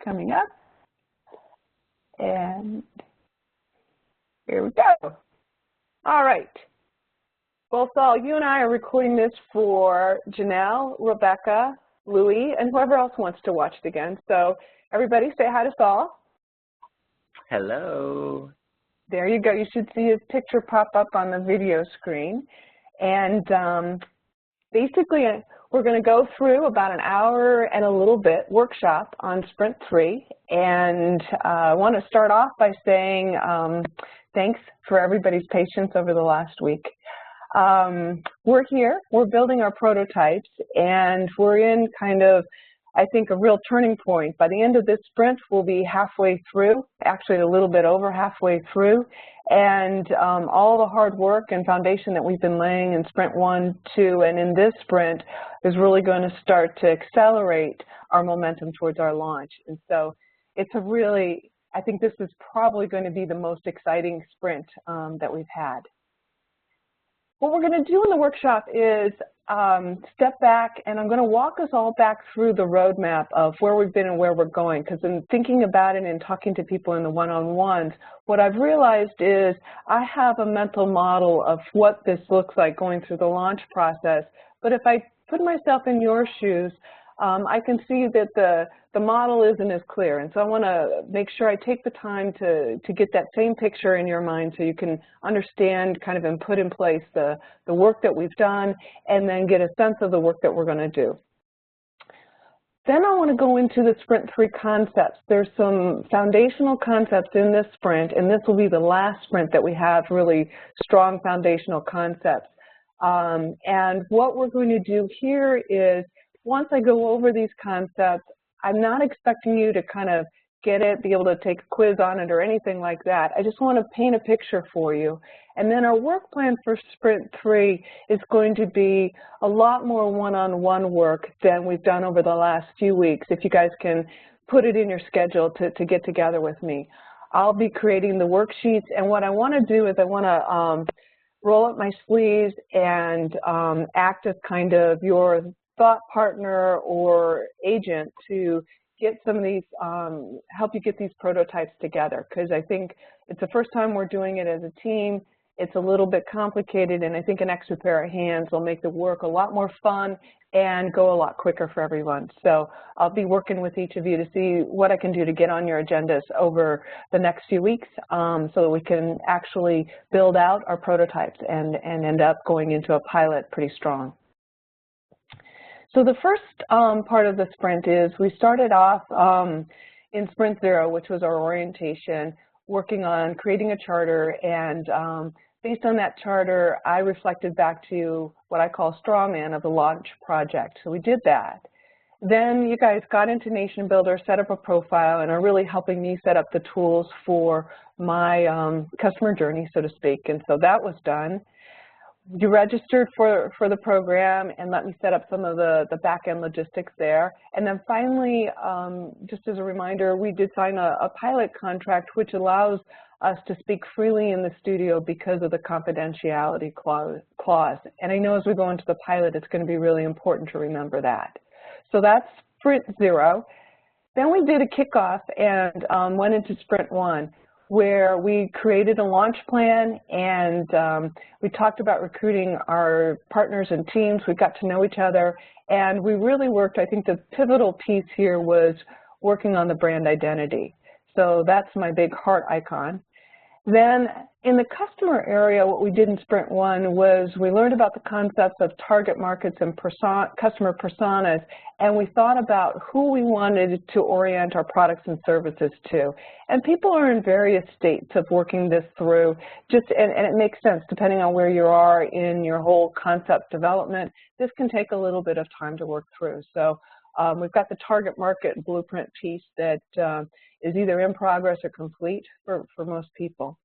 coming up. And here we go. All right. Well, Saul, you and I are recording this for Janelle, Rebecca, Louie, and whoever else wants to watch it again. So everybody say hi to Saul. Hello. There you go. You should see his picture pop up on the video screen. And basically, we're going to go through about an hour and a little bit workshop on Sprint 3. And I want to start off by saying thanks for everybody's patience over the last week. We're here, we're building our prototypes, and we're in kind of, I think, a real turning point. By the end of this sprint, we'll be halfway through, actually a little bit over halfway through, and all the hard work and foundation that we've been laying in Sprint 1, 2, and in this sprint is really going to start to accelerate our momentum towards our launch. And so it's a really, I think this is probably going to be the most exciting sprint that we've had. What we're going to do in the workshop is step back, and I'm going to walk us all back through the roadmap of where we've been and where we're going, because in thinking about it and talking to people in the one-on-ones, what I've realized is I have a mental model of what this looks like going through the launch process, but if I put myself in your shoes, I can see that the model isn't as clear, and so I want to make sure I take the time to get that same picture in your mind so you can understand kind of and put in place the work that we've done and then get a sense of the work that we're going to do. Then I want to go into the Sprint 3 concepts. There's some foundational concepts in this sprint, and this will be the last sprint that we have really strong foundational concepts. And what we're going to do here is, once I go over these concepts, I'm not expecting you to kind of get it, be able to take a quiz on it or anything like that. I just want to paint a picture for you. And then our work plan for Sprint 3 is going to be a lot more one-on-one work than we've done over the last few weeks, if you guys can put it in your schedule to get together with me. I'll be creating the worksheets, and what I want to do is I want to roll up my sleeves and act as kind of your thought partner or agent to get some of these, help you get these prototypes together, because I think it's the first time we're doing it as a team. It's a little bit complicated, and I think an extra pair of hands will make the work a lot more fun and go a lot quicker for everyone. So I'll be working with each of you to see what I can do to get on your agendas over the next few weeks so that we can actually build out our prototypes and end up going into a pilot pretty strong. So the first part of the sprint is we started off in Sprint 0, which was our orientation, working on creating a charter, and based on that charter, I reflected back to what I call straw man of the launch project. So we did that. Then you guys got into Nation Builder, set up a profile, and are really helping me set up the tools for my customer journey, so to speak, and so that was done. You registered for the program and let me set up some of the back-end logistics there. And then finally, just as a reminder, we did sign a pilot contract which allows us to speak freely in the studio because of the confidentiality clause. And I know as we go into the pilot, it's going to be really important to remember that. So that's Sprint 0. Then we did a kickoff and went into Sprint 1. Where we created a launch plan, and we talked about recruiting our partners and teams. We got to know each other, and we really worked. I think the pivotal piece here was working on the brand identity. So that's my big heart icon. Then in the customer area, what we did in Sprint 1 was we learned about the concepts of target markets and customer personas, and we thought about who we wanted to orient our products and services to. And people are in various states of working this through, and it makes sense depending on where you are in your whole concept development. This can take a little bit of time to work through. So we've got the target market blueprint piece that is either in progress or complete for most people.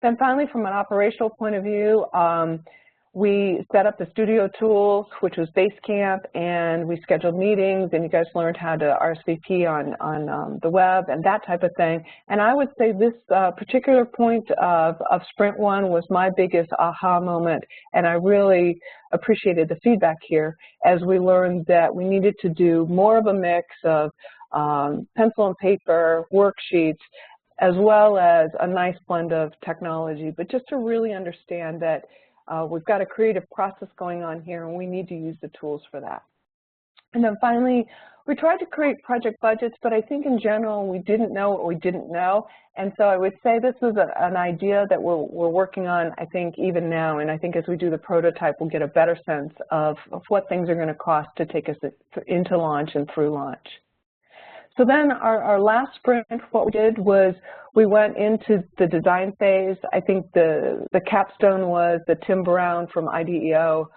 Then finally, from an operational point of view, we set up the studio tools, which was Basecamp, and we scheduled meetings, and you guys learned how to RSVP on the web and that type of thing. And I would say this particular point of Sprint 1 was my biggest aha moment, and I really appreciated the feedback here as we learned that we needed to do more of a mix of pencil and paper, worksheets, as well as a nice blend of technology, but just to really understand that we've got a creative process going on here and we need to use the tools for that. And then finally, we tried to create project budgets, but I think in general we didn't know what we didn't know. And so I would say this is an idea that we're working on, I think, even now. And I think as we do the prototype, we'll get a better sense of what things are going to cost to take us into launch and through launch. So then our last sprint, what we did was we went into the design phase. I think the capstone was the Tim Brown from IDEO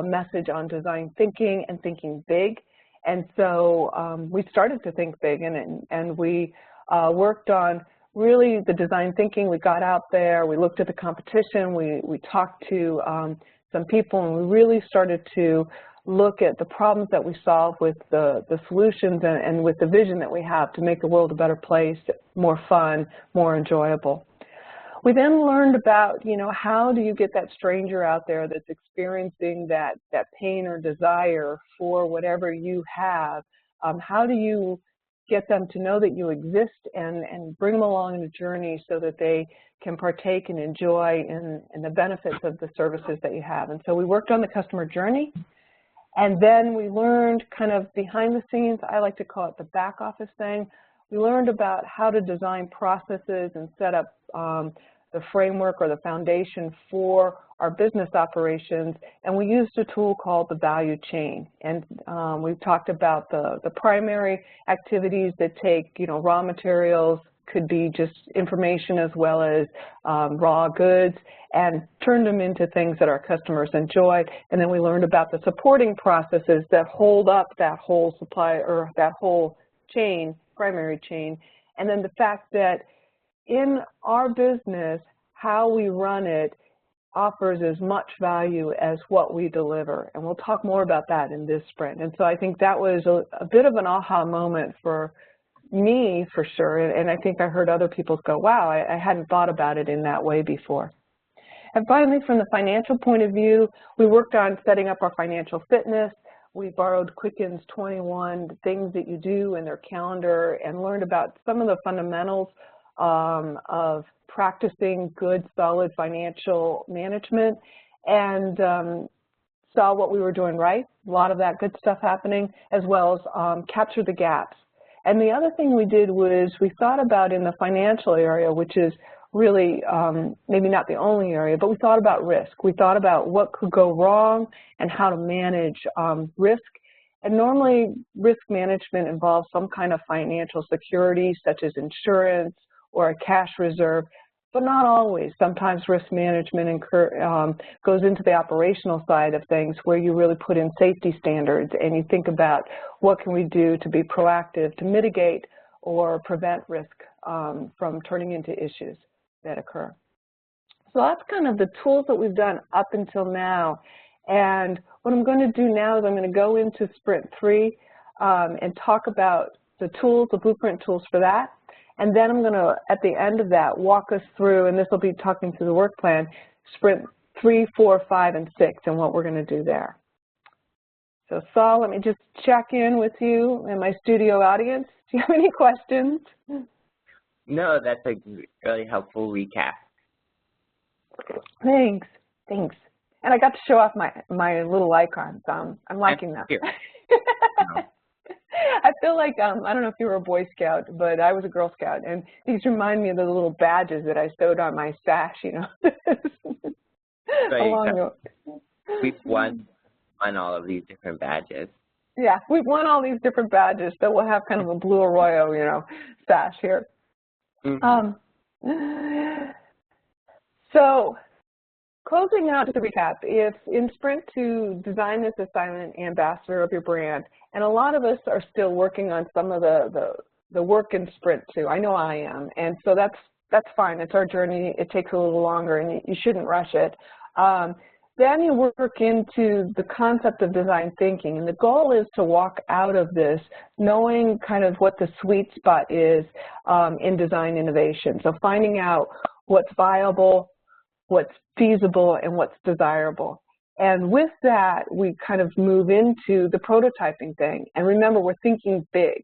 message on design thinking and thinking big. And so we started to think big, and we worked on really the design thinking. We got out there, we looked at the competition, we talked to some people, and we really started to look at the problems that we solve with the solutions and with the vision that we have to make the world a better place, more fun, more enjoyable. We then learned about, how do you get that stranger out there that's experiencing that pain or desire for whatever you have? How do you get them to know that you exist and bring them along the journey so that they can partake and enjoy in the benefits of the services that you have? And so we worked on the customer journey, and then we learned kind of behind the scenes, I like to call it the back office thing. We learned about how to design processes and set up the framework or the foundation for our business operations, and we used a tool called the value chain. And we've talked about the primary activities that take, raw materials, could be just information as well as raw goods, and turned them into things that our customers enjoy. And then we learned about the supporting processes that hold up that whole supply or that whole chain, primary chain. And then the fact that in our business, how we run it offers as much value as what we deliver. And we'll talk more about that in this sprint. And so I think that was a bit of an aha moment for me, for sure. And I think I heard other people go, wow, I hadn't thought about it in that way before. And finally, from the financial point of view, we worked on setting up our financial fitness. We borrowed Quicken's 21 things that you do in their calendar and learned about some of the fundamentals of practicing good, solid financial management, and saw what we were doing right, a lot of that good stuff happening, as well as capture the gaps. And the other thing we did was we thought about in the financial area, which is really maybe not the only area, but we thought about risk. We thought about what could go wrong and how to manage risk. And normally risk management involves some kind of financial security, such as insurance or a cash reserve, but not always. Sometimes risk management goes into the operational side of things, where you really put in safety standards and you think about what can we do to be proactive, to mitigate or prevent risk from turning into issues that occur. So that's kind of the tools that we've done up until now. And what I'm going to do now is I'm going to go into Sprint 3 and talk about the tools, the blueprint tools for that. And then I'm going to, at the end of that, walk us through, and this will be talking through the work plan, Sprint 3, 4, 5, and 6, and what we're going to do there. So Saul, let me just check in with you and my studio audience. Do you have any questions? No, that's a really helpful recap. Thanks. Thanks. And I got to show off my little icons. I'm liking that. I feel like, I don't know if you were a Boy Scout, but I was a Girl Scout, and these remind me of the little badges that I sewed on my sash, So we've won all of these different badges. Yeah, we've won all these different badges, so we'll have kind of a Blue Arroyo, sash here. Mm-hmm. So closing out to recap, if in Sprint to design this assignment, ambassador of your brand, and a lot of us are still working on some of the work in Sprint 2. I know I am, and so that's fine. It's our journey. It takes a little longer, and you shouldn't rush it. Then you work into the concept of design thinking, and the goal is to walk out of this knowing kind of what the sweet spot is in design innovation. So finding out what's viable, what's feasible, and what's desirable. And with that, we kind of move into the prototyping thing. And remember, we're thinking big.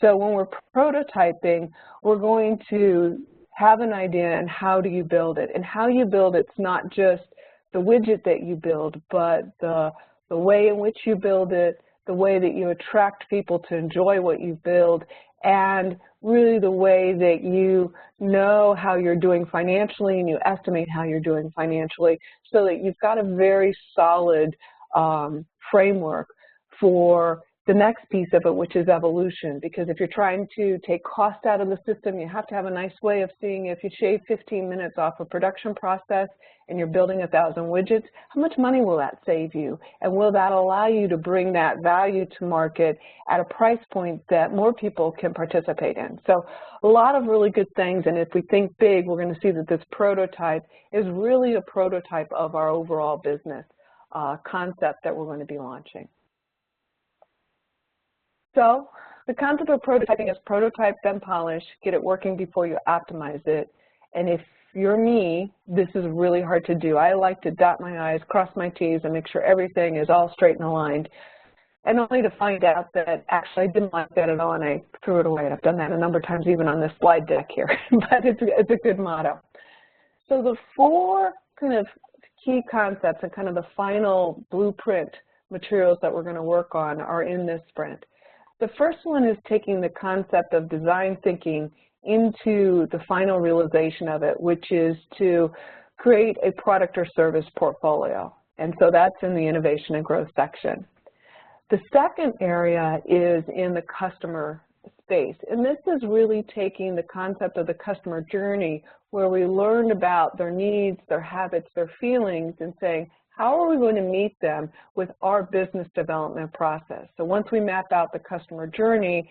So when we're prototyping, we're going to have an idea and how do you build it. And how you build it's not just the widget that you build, but the way in which you build it, the way that you attract people to enjoy what you build, and really the way that you know how you're doing financially and you estimate how you're doing financially, so that you've got a very solid framework for the next piece of it, which is evolution. Because if you're trying to take cost out of the system, you have to have a nice way of seeing if you shave 15 minutes off a production process and you're building 1,000 widgets, how much money will that save you? And will that allow you to bring that value to market at a price point that more people can participate in? So a lot of really good things, and if we think big, we're going to see that this prototype is really a prototype of our overall business concept that we're going to be launching. So the concept of prototyping is prototype, then polish, get it working before you optimize it. And if you're me, this is really hard to do. I like to dot my I's, cross my T's, and make sure everything is all straight and aligned. And only to find out that actually I didn't like that at all and I threw it away. And I've done that a number of times even on this slide deck here, but it's a good motto. So the 4 kind of key concepts and kind of the final blueprint materials that we're going to work on are in this sprint. The first one is taking the concept of design thinking into the final realization of it, which is to create a product or service portfolio. And so that's in the innovation and growth section. The second area is in the customer space. And this is really taking the concept of the customer journey, where we learned about their needs, their habits, their feelings, and saying, how are we going to meet them with our business development process? So once we map out the customer journey,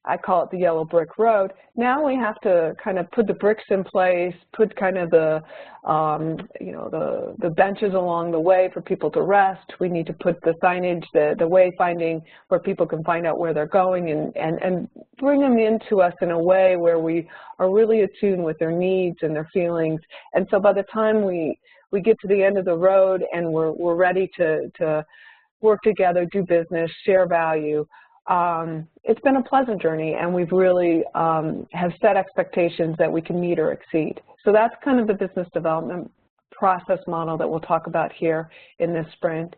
I call it the yellow brick road, now we have to kind of put the bricks in place, put kind of the, the benches along the way for people to rest. We need to put the signage, the wayfinding, where people can find out where they're going and bring them into us in a way where we are really attuned with their needs and their feelings. And so by the time we get to the end of the road and we're ready to work together, do business, share value, it's been a pleasant journey, and we've really have set expectations that we can meet or exceed. So that's kind of the business development process model that we'll talk about here in this sprint.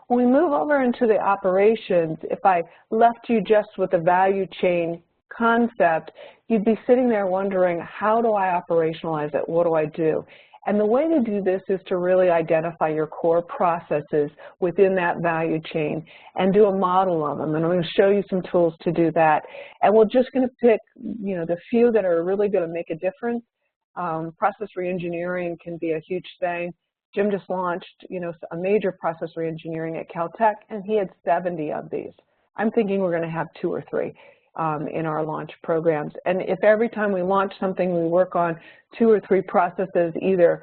When we move over into the operations, if I left you just with the value chain concept, you'd be sitting there wondering, how do I operationalize it? What do I do? And the way to do this is to really identify your core processes within that value chain and do a model of them. And I'm going to show you some tools to do that. And we're just going to pick, the few that are really going to make a difference. Process reengineering can be a huge thing. Jim just launched, a major process reengineering at Caltech, and he had 70 of these. I'm thinking we're going to have 2 or 3. In our launch programs. And if every time we launch something, we work on 2 or 3 processes, either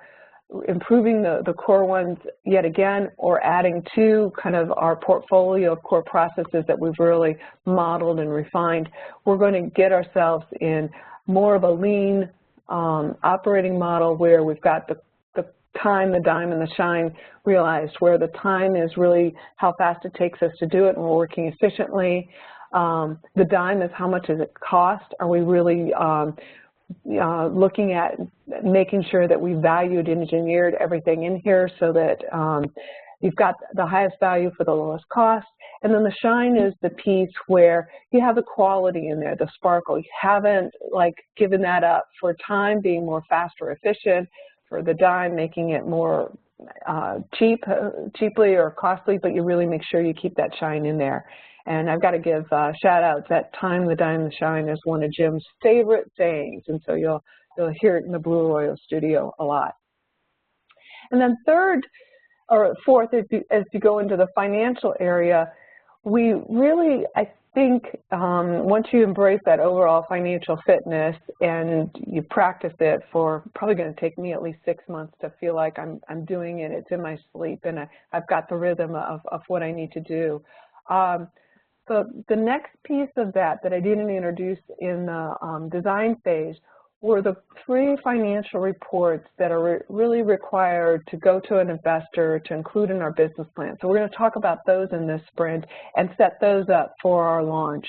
improving the core ones yet again, or adding to kind of our portfolio of core processes that we've really modeled and refined, we're going to get ourselves in more of a lean operating model where we've got the time, the dime, and the shine realized, where the time is really how fast it takes us to do it and we're working efficiently. The dime is how much does it cost? Are we really looking at making sure that we valued and engineered everything in here so that you've got the highest value for the lowest cost? And then the shine is the piece where you have the quality in there, the sparkle. You haven't given that up for time being more fast or efficient, for the dime making it more cheaply or costly, but you really make sure you keep that shine in there. And I've got to give shout outs. That time, the dime, the shine is one of Jim's favorite sayings. And so you'll hear it in the Blue Royal studio a lot. And then fourth, as you go into the financial area, we really, I think, once you embrace that overall financial fitness and you practice it for, probably going to take me at least 6 months to feel like I'm doing it. It's in my sleep and I've got the rhythm of what I need to do. The next piece of that I didn't introduce in the design phase were the 3 financial reports that are really required to go to an investor to include in our business plan. So we're going to talk about those in this sprint and set those up for our launch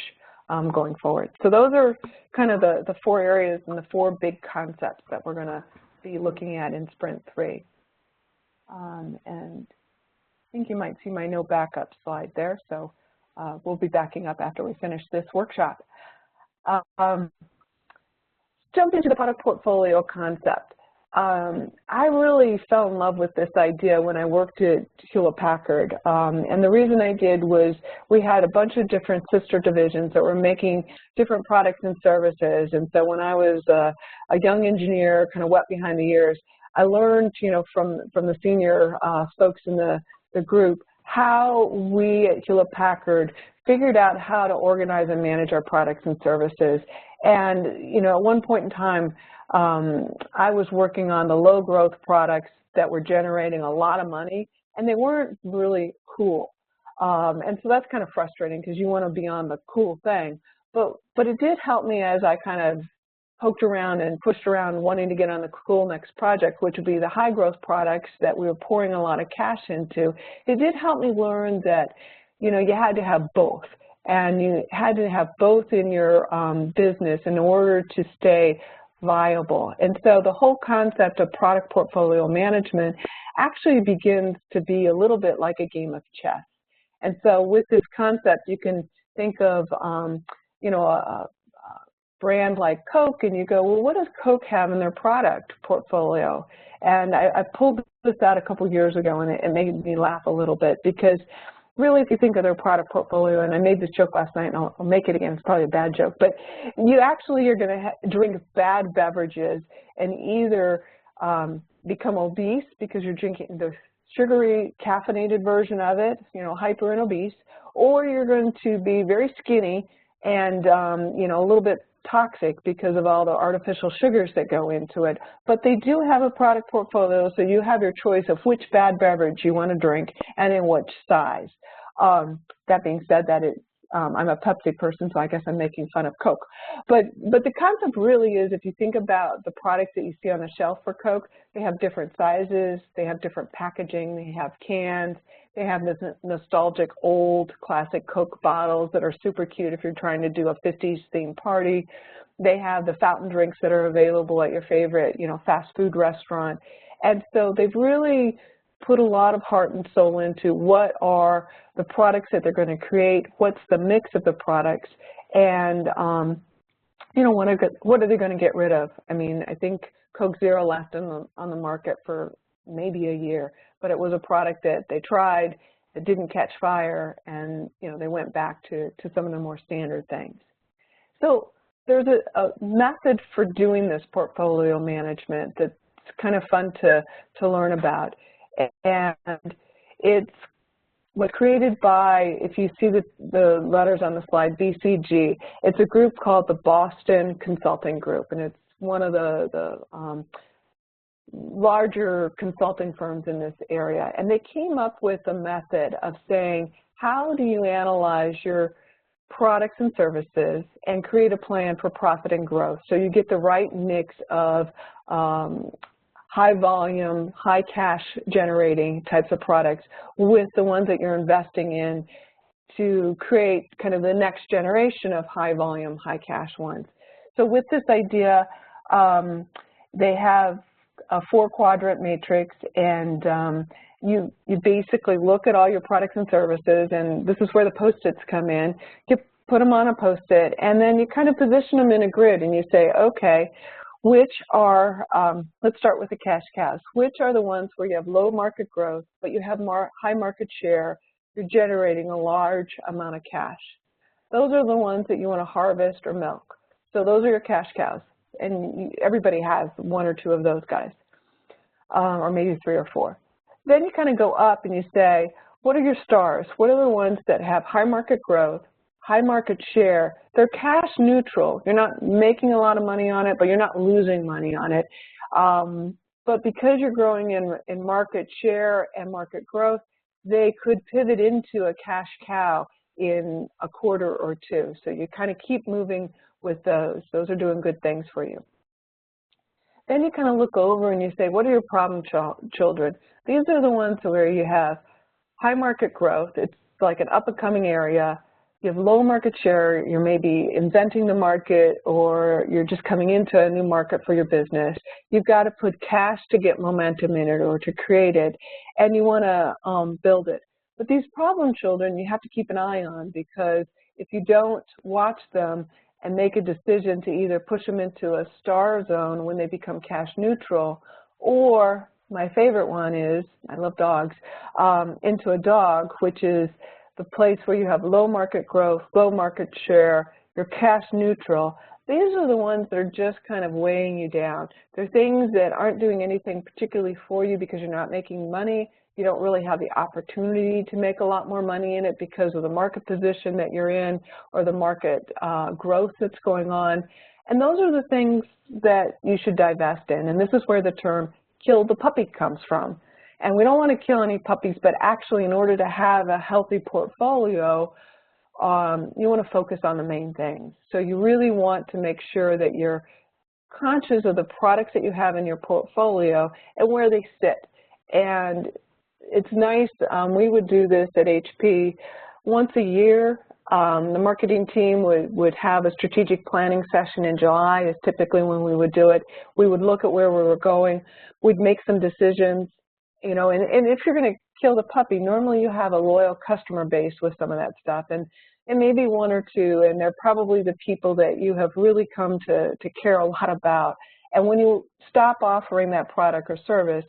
going forward. So those are kind of the 4 areas and the 4 big concepts that we're going to be looking at in Sprint 3. And I think you might see my no backup slide there, so we'll be backing up after we finish this workshop. Jump into the product portfolio concept. I really fell in love with this idea when I worked at Hewlett-Packard, and the reason I did was we had a bunch of different sister divisions that were making different products and services, and so when I was a young engineer, kind of wet behind the ears, I learned, from the senior folks in the group how we at Hewlett-Packard figured out how to organize and manage our products and services. And, at one point in time, I was working on the low growth products that were generating a lot of money, and they weren't really cool. And so that's kind of frustrating because you want to be on the cool thing. But it did help me as I kind of poked around and pushed around wanting to get on the cool next project, which would be the high growth products that we were pouring a lot of cash into. It did help me learn that, you had to have both. And you had to have both in your business in order to stay viable. And so the whole concept of product portfolio management actually begins to be a little bit like a game of chess. And so with this concept, you can think of, a brand like Coke, and you go, well, what does Coke have in their product portfolio? And I pulled this out a couple years ago, and it made me laugh a little bit because really, if you think of their product portfolio, and I made this joke last night, and I'll make it again, it's probably a bad joke, but you actually are going to drink bad beverages and either become obese because you're drinking the sugary, caffeinated version of it, hyper and obese, or you're going to be very skinny and, a little bit toxic because of all the artificial sugars that go into it. But they do have a product portfolio, so you have your choice of which bad beverage you want to drink and in which size. That being said, I'm a Pepsi person, so I guess I'm making fun of Coke. But the concept really is, if you think about the products that you see on the shelf for Coke, they have different sizes, they have different packaging, they have cans, they have this nostalgic old classic Coke bottles that are super cute if you're trying to do a 50s themed party. They have the fountain drinks that are available at your favorite, fast food restaurant. And so they've really put a lot of heart and soul into what are the products that they're going to create, what's the mix of the products, and what are they going to get rid of? I mean, I think Coke Zero lasted on the market for maybe a year, but it was a product that they tried, that didn't catch fire, and they went back to some of the more standard things. So there's a method for doing this portfolio management that's kind of fun to learn about. And it was created by, if you see the letters on the slide, BCG. It's a group called the Boston Consulting Group, and it's one of the larger consulting firms in this area. And they came up with a method of saying, how do you analyze your products and services and create a plan for profit and growth so you get the right mix of high volume, high cash generating types of products with the ones that you're investing in to create kind of the next generation of high volume, high cash ones. So with this idea, they have a 4-quadrant matrix, and you basically look at all your products and services, and this is where the Post-its come in. You put them on a Post-it, and then you kind of position them in a grid, and you say, okay, which are, let's start with the cash cows. Which are the ones where you have low market growth, but you have high market share, you're generating a large amount of cash. Those are the ones that you want to harvest or milk. So those are your cash cows, and everybody has 1 or 2 of those guys, or maybe 3 or 4. Then you kind of go up and you say, what are your stars? What are the ones that have high market growth, high market share? They're cash neutral. You're not making a lot of money on it, but you're not losing money on it. But because you're growing in market share and market growth, they could pivot into a cash cow in a quarter or 2. So you kind of keep moving with those. Those are doing good things for you. Then you kind of look over and you say, what are your problem children? These are the ones where you have high market growth. It's like an up-and-coming area. you have low market share, you're maybe inventing the market, or you're just coming into a new market for your business, you've got to put cash to get momentum in it or to create it, and you want to build it. But these problem children, you have to keep an eye on, because if you don't watch them and make a decision to either push them into a star zone when they become cash neutral, or my favorite one is, I love dogs, into a dog, which is the place where you have low market growth, low market share, you're cash neutral. These are the ones that are just kind of weighing you down. They're things that aren't doing anything particularly for you because you're not making money. You don't really have the opportunity to make a lot more money in it because of the market position that you're in or the market growth that's going on. And those are the things that you should divest in. And this is where the term kill the puppy comes from. And we don't want to kill any puppies, but actually in order to have a healthy portfolio, you want to focus on the main things. So you really want to make sure that you're conscious of the products that you have in your portfolio and where they sit. And it's nice, we would do this at HP once a year. The marketing team would have a strategic planning session in July is typically when we would do it. We would look at where we were going. We'd make some decisions. You know, and if you're going to kill the puppy, normally you have a loyal customer base with some of that stuff, and maybe one or two, and they're probably the people that you have really come to care a lot about. And when you stop offering that product or service,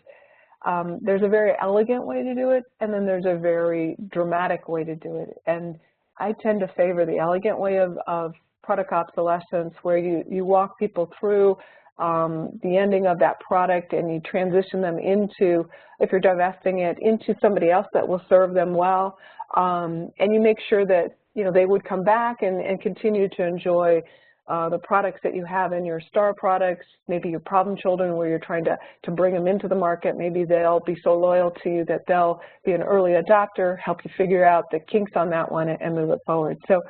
there's a very elegant way to do it, and then there's a very dramatic way to do it. And I tend to favor the elegant way of product obsolescence, where you walk people through the ending of that product, and you transition them into, if you're divesting it, into somebody else that will serve them well, and you make sure that, you know, they would come back and continue to enjoy the products that you have in your star products, maybe your problem children where you're trying to bring them into the market. Maybe they'll be so loyal to you that they'll be an early adopter, help you figure out the kinks on that one and move it forward. So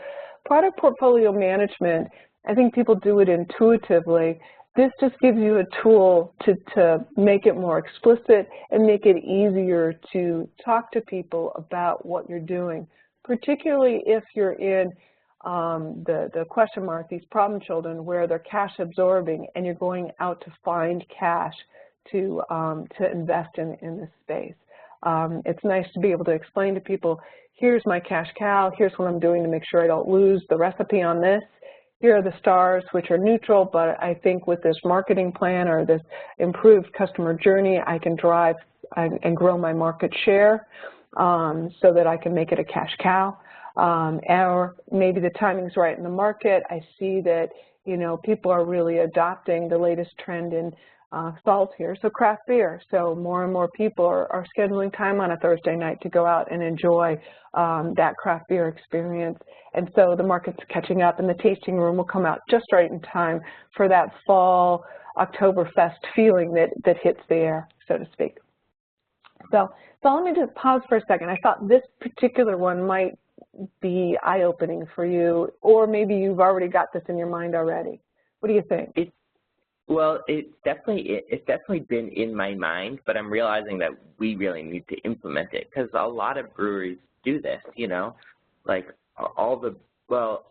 product portfolio management, I think people do it intuitively. This just gives you a tool to make it more explicit and make it easier to talk to people about what you're doing, particularly if you're in the question mark, these problem children, where they're cash absorbing and you're going out to find cash to invest in this space. It's nice to be able to explain to people, here's my cash cow, here's what I'm doing to make sure I don't lose the recipe on this. Here are the stars, which are neutral, but I think with this marketing plan or this improved customer journey, I can drive and grow my market share so that I can make it a cash cow. Or maybe the timing's right in the market. I see that, you know, people are really adopting the latest trend in salt here, so craft beer. So more and more people are scheduling time on a Thursday night to go out and enjoy that craft beer experience. And so the market's catching up, and the tasting room will come out just right in time for that fall Oktoberfest feeling that hits the air, so to speak. So let me just pause for a second. I thought this particular one might be eye-opening for you, or maybe you've already got this in your mind already. What do you think? Well, it's definitely been in my mind, but I'm realizing that we really need to implement it, because a lot of breweries do this, you know, like all the, well,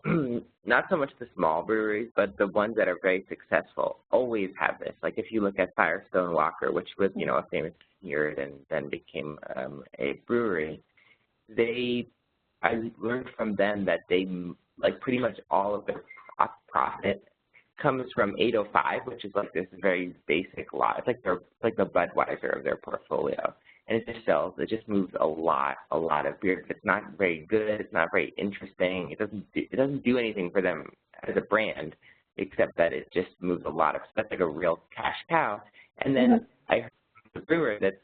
not so much the small breweries, but the ones that are very successful always have this. Like if you look at Firestone Walker, which was, you know, a famous vineyard and then became a brewery, I learned from them that they, like pretty much all of their profit comes from 805, which is like this very basic lot. It's like the Budweiser of their portfolio. And it just sells, it just moves a lot of beer. It's not very good, it's not very interesting, it doesn't do anything for them as a brand, except that it just moves a lot of stuff, like a real cash cow. And then I heard from the brewer that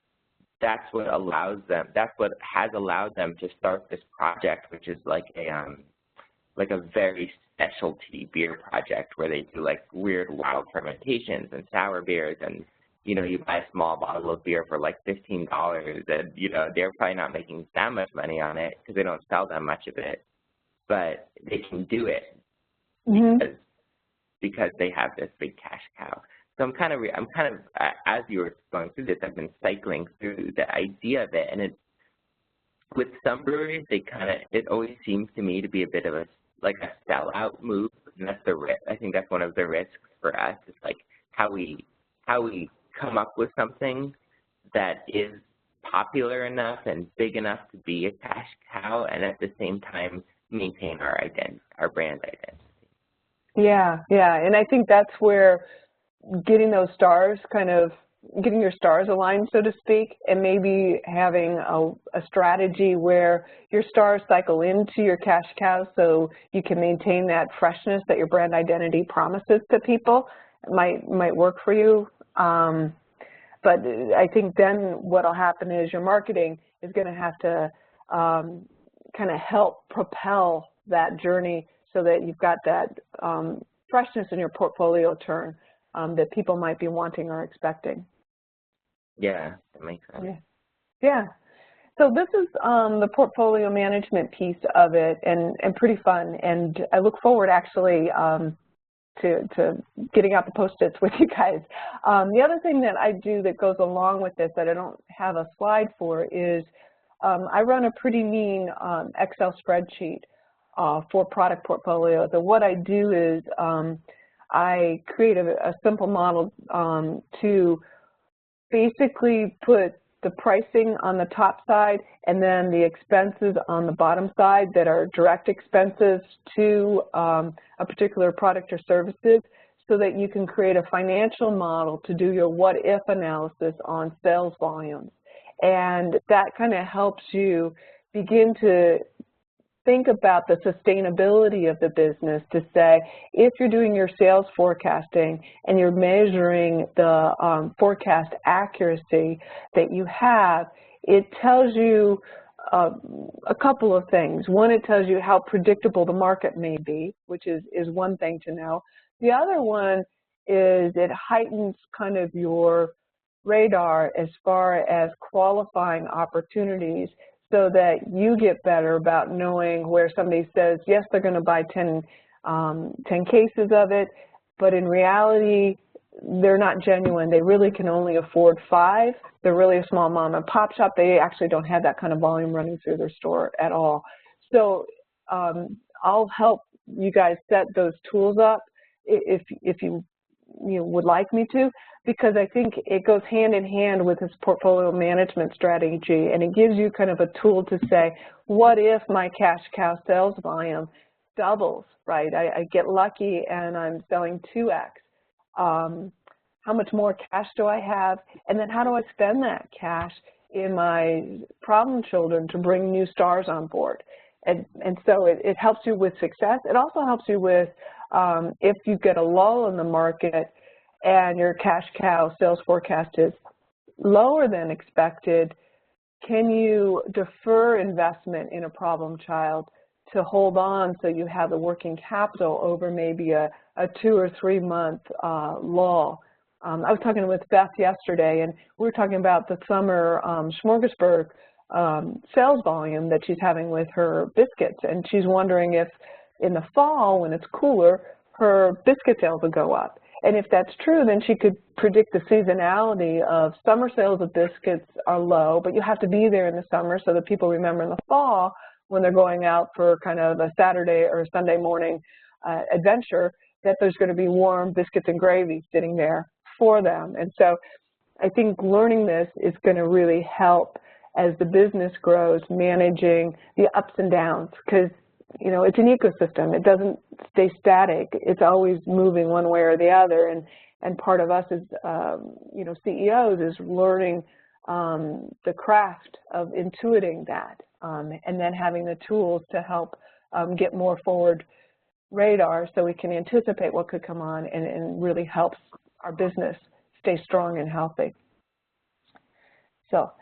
that's what has allowed them to start this project, which is like a very specialty beer project where they do like weird wild fermentations and sour beers, and you know, you buy a small bottle of beer for like $15, and you know, they're probably not making that much money on it because they don't sell that much of it, but they can do it because they have this big cash cow. So I'm kind of as you were going through this, I've been cycling through the idea of it, and with some breweries, it always seems to me to be a bit of a sellout move, and that's the risk. I think that's one of the risks for us. It's like how we come up with something that is popular enough and big enough to be a cash cow, and at the same time maintain our brand identity. Yeah, and I think that's where getting those stars, getting your stars aligned, so to speak, and maybe having a strategy where your stars cycle into your cash cow so you can maintain that freshness that your brand identity promises to people might work for you. But I think then what'll happen is your marketing is going to have to kind of help propel that journey so that you've got that freshness in your portfolio turn that people might be wanting or expecting. Yeah, that makes sense. Yeah. So this is the portfolio management piece of it, and pretty fun. And I look forward actually to getting out the Post-its with you guys. The other thing that I do that goes along with this that I don't have a slide for is I run a pretty mean Excel spreadsheet for product portfolios. And what I do is I create a simple model to basically put the pricing on the top side and then the expenses on the bottom side that are direct expenses to a particular product or services, so that you can create a financial model to do your what-if analysis on sales volumes. And that kind of helps you begin to think about the sustainability of the business, to say, if you're doing your sales forecasting and you're measuring the forecast accuracy that you have, it tells you a couple of things. One, it tells you how predictable the market may be, which is one thing to know. The other one is it heightens kind of your radar as far as qualifying opportunities, so that you get better about knowing where somebody says, yes, they're going to buy 10 cases of it, but in reality, they're not genuine. They really can only afford 5. They're really a small mom and pop shop. They actually don't have that kind of volume running through their store at all. So I'll help you guys set those tools up if you would like me to, because I think it goes hand in hand with this portfolio management strategy, and it gives you kind of a tool to say, what if my cash cow sales volume doubles, right? I get lucky and I'm selling 2x. How much more cash do I have? And then how do I spend that cash in my problem children to bring new stars on board? And so it helps you with success. It also helps you with if you get a lull in the market and your cash cow sales forecast is lower than expected, can you defer investment in a problem child to hold on so you have the working capital over maybe a 2 or 3 month lull? I was talking with Beth yesterday, and we were talking about the summer smorgasbord sales volume that she's having with her biscuits, and she's wondering if in the fall, when it's cooler, her biscuit sales will go up. And if that's true, then she could predict the seasonality of summer sales of biscuits are low, but you have to be there in the summer so that people remember in the fall when they're going out for kind of a Saturday or a Sunday morning adventure, that there's going to be warm biscuits and gravy sitting there for them. And so I think learning this is going to really help as the business grows, managing the ups and downs, because it's an ecosystem. It doesn't stay static. It's always moving one way or the other. And part of us as CEOs is learning the craft of intuiting that, and then having the tools to help get more forward radar so we can anticipate what could come on and really helps our business stay strong and healthy. So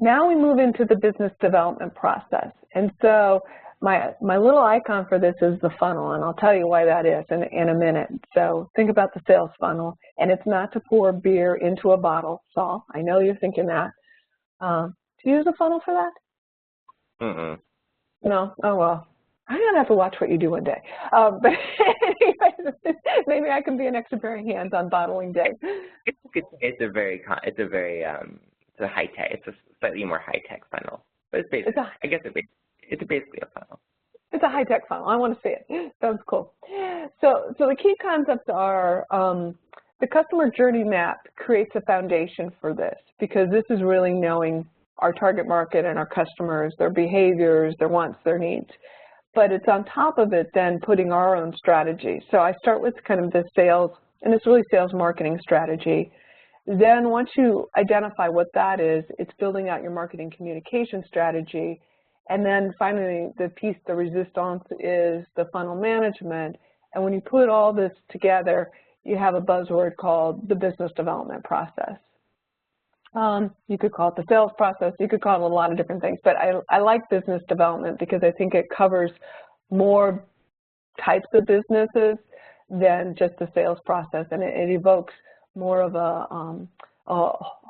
now we move into the business development process. And so my little icon for this is the funnel, and I'll tell you why that is in a minute. So think about the sales funnel, and it's not to pour beer into a bottle, Saul. I know you're thinking that. Do you use a funnel for that? Mm-mm. No? Oh, well. I'm going to have to watch what you do one day. But anyway, maybe I can be an extra pair of hands on bottling day. It's a very a high tech. It's a slightly more high tech funnel, but it's basically, I guess it's basically a funnel. It's a high tech funnel. I want to see it. Sounds cool. So the key concepts are the customer journey map creates a foundation for this, because this is really knowing our target market and our customers, their behaviors, their wants, their needs. But it's on top of it then putting our own strategy. So I start with kind of the sales, and it's really sales marketing strategy. Then once you identify what that is, it's building out your marketing communication strategy. And then finally, the piece de resistance is the funnel management. And when you put all this together, you have a buzzword called the business development process. You could call it the sales process. You could call it a lot of different things. But I like business development because I think it covers more types of businesses than just the sales process. And it evokes more of a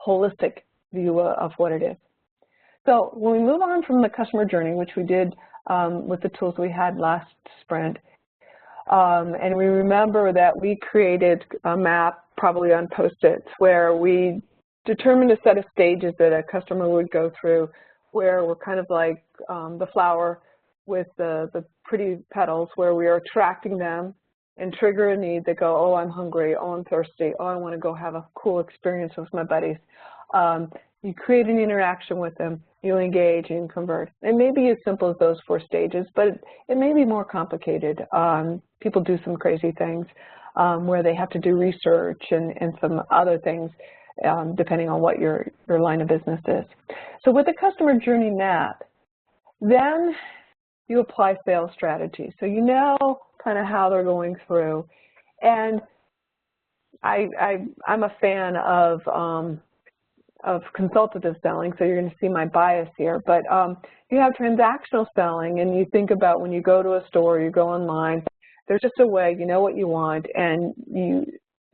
holistic view of what it is. So when we move on from the customer journey, which we did with the tools we had last sprint, and we remember that we created a map, probably on Post-its, where we determined a set of stages that a customer would go through, where we're kind of like the flower with the pretty petals, where we are attracting them and trigger a need. They go, oh, I'm hungry, oh, I'm thirsty, oh, I want to go have a cool experience with my buddies. You create an interaction with them, you engage and convert. It may be as simple as those 4 stages, but it may be more complicated. People do some crazy things where they have to do research and some other things depending on what your line of business is. So with the customer journey map, then you apply sales strategy. So you know kind of how they're going through. And I'm a fan of consultative selling, so you're going to see my bias here. But you have transactional selling, and you think about when you go to a store, you go online, there's just a way, you know what you want, and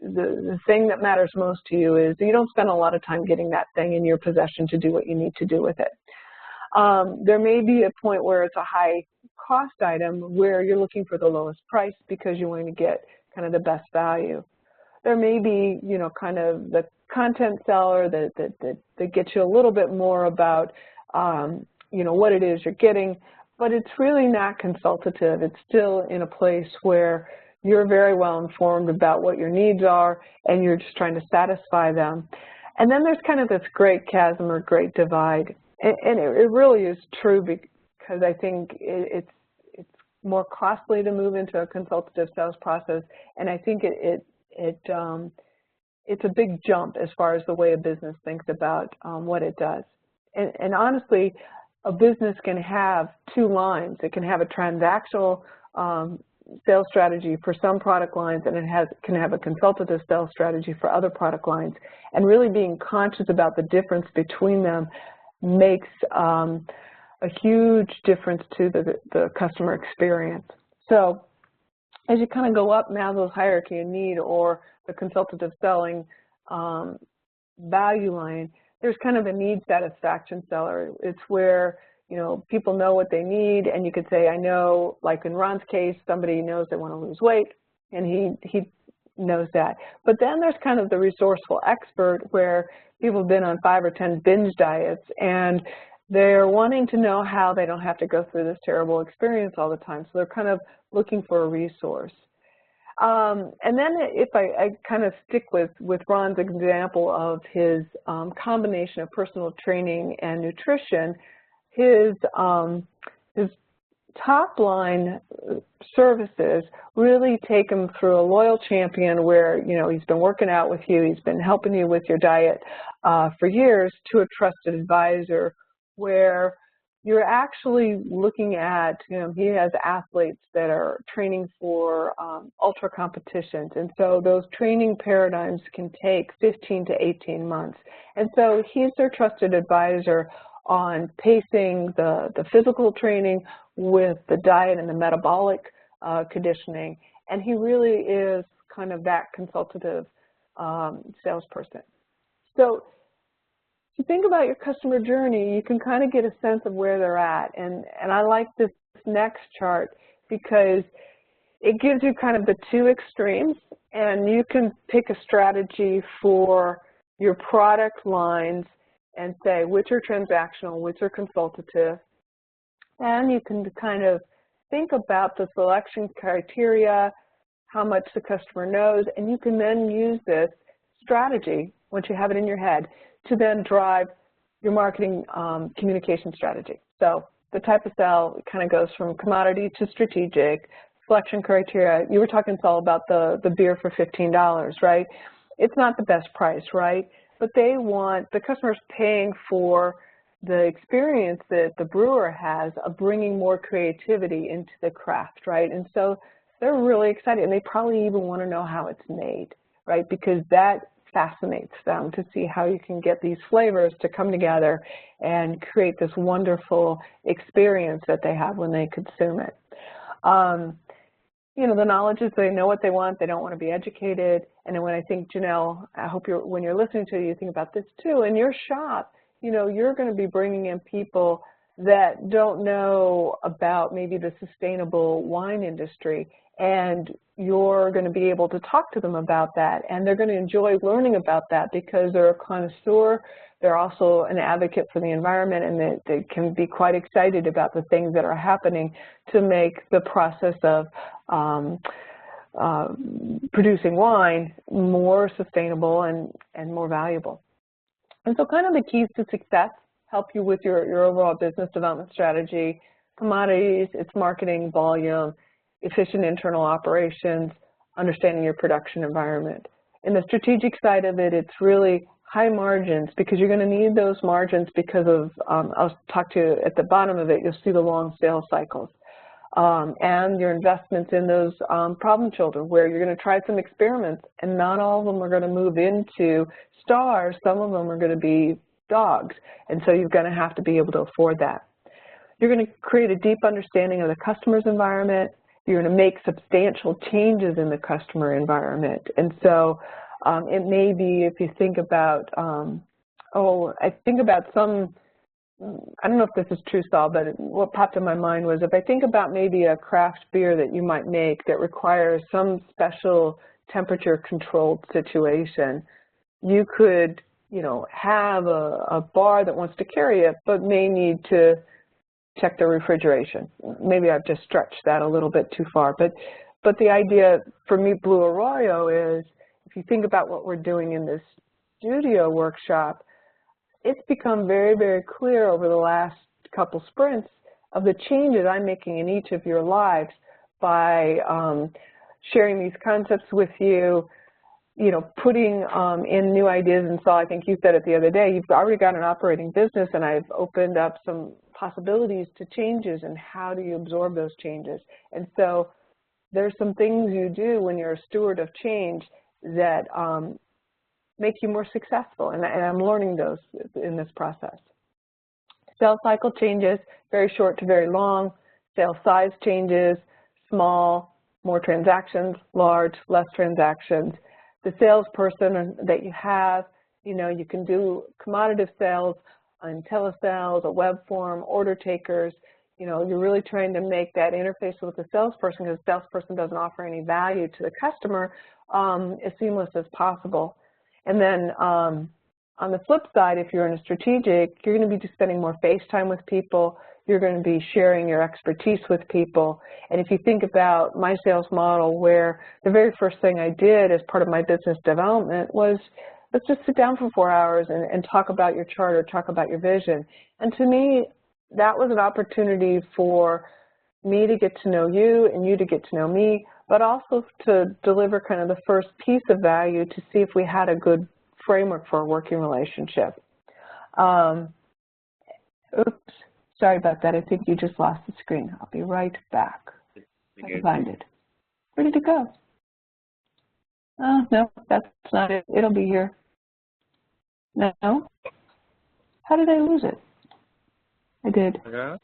the thing that matters most to you is you don't spend a lot of time getting that thing in your possession to do what you need to do with it. There may be a point where it's a high cost item where you're looking for the lowest price because you want to get kind of the best value. There may be, you know, kind of the content seller that gets you a little bit more about, you know, what it is you're getting, but it's really not consultative. It's still in a place where you're very well informed about what your needs are and you're just trying to satisfy them. And then there's kind of this great chasm or great divide. And it really is true because I think it's more costly to move into a consultative sales process, and I think it's a big jump as far as the way a business thinks about what it does. And honestly, a business can have 2 lines. It can have a transactional sales strategy for some product lines, and it can have a consultative sales strategy for other product lines. And really being conscious about the difference between them makes a huge difference to the customer experience. So as you kind of go up Maslow's hierarchy of need or the consultative selling value line, there's kind of a need satisfaction seller. It's where, you know, people know what they need, and you could say, I know, like in Ron's case, somebody knows they want to lose weight, and he knows that. But then there's kind of the resourceful expert where people have been on 5 or 10 binge diets, and they're wanting to know how they don't have to go through this terrible experience all the time. So they're kind of looking for a resource. And then if I kind of stick with Ron's example of his combination of personal training and nutrition, his top line services really take him through a loyal champion where, you know, he's been working out with you, he's been helping you with your diet for years, to a trusted advisor where you're actually looking at, you know, he has athletes that are training for ultra competitions, and so those training paradigms can take 15 to 18 months. And so he's their trusted advisor on pacing the physical training with the diet and the metabolic conditioning, and he really is kind of that consultative salesperson. So if you think about your customer journey, you can kind of get a sense of where they're at. And I like this next chart because it gives you kind of the 2 extremes, and you can pick a strategy for your product lines and say which are transactional, which are consultative. And you can kind of think about the selection criteria, how much the customer knows, and you can then use this strategy, once you have it in your head, to then drive your marketing communication strategy. So the type of sell kind of goes from commodity to strategic. Selection criteria, you were talking, Saul, about the beer for $15, right? It's not the best price, right? But they want, the customer's paying for the experience that the brewer has of bringing more creativity into the craft, right? And so they're really excited, and they probably even want to know how it's made, right? Because that fascinates them to see how you can get these flavors to come together and create this wonderful experience that they have when they consume it. You know, the knowledge is they know what they want, they don't want to be educated. And then when I think, Janelle, I hope when you're listening to it, you think about this too. In your shop, you know, you're going to be bringing in people that don't know about maybe the sustainable wine industry, and you're going to be able to talk to them about that, and they're going to enjoy learning about that because they're a connoisseur. They're also an advocate for the environment, and they can be quite excited about the things that are happening to make the process of producing wine more sustainable and more valuable. And so kind of the keys to success help you with your overall business development strategy: commodities, its marketing, volume, efficient internal operations, understanding your production environment. In the strategic side of it, it's really high margins, because you're going to need those margins because of, I'll talk to you at the bottom of it, you'll see the long sales cycles. And your investments in those problem children, where you're going to try some experiments, and not all of them are going to move into stars. Some of them are going to be dogs, and so you're going to have to be able to afford that. You're going to create a deep understanding of the customer's environment. You're going to make substantial changes in the customer environment. And so it may be, if you think about, I think about some, I don't know if this is true, Saul, but what popped in my mind was, if I think about maybe a craft beer that you might make that requires some special temperature controlled situation, you could, you know, have a bar that wants to carry it, but may need to check the refrigeration. Maybe I've just stretched that a little bit too far, but the idea for me, Blue Arroyo, is if you think about what we're doing in this studio workshop, it's become very, very clear over the last couple sprints of the changes I'm making in each of your lives by sharing these concepts with you, you know, putting in new ideas. And so I think you said it the other day, you've already got an operating business, and I've opened up some possibilities to changes, and how do you absorb those changes. And so there's some things you do when you're a steward of change that make you more successful, and I'm learning those in this process. Sales cycle changes, very short to very long. Sales size changes, small, more transactions, large, less transactions. The salesperson that you have, you know, you can do commoditative sales on telesales, a web form, order takers. You know, you're really trying to make that interface with the salesperson, because the salesperson doesn't offer any value to the customer, as seamless as possible. And then on the flip side, if you're in a strategic, you're going to be just spending more face time with people. You're going to be sharing your expertise with people. And if you think about my sales model, where the very first thing I did as part of my business development was, let's just sit down for 4 hours and talk about your chart, or talk about your vision. And to me, that was an opportunity for me to get to know you, and you to get to know me, but also to deliver kind of the first piece of value to see if we had a good framework for a working relationship. Oops, sorry about that. I think you just lost the screen. I'll be right back. I can find it. Where did it go? Oh, no, that's not it. It'll be here. No? How did I lose it? I did. Okay.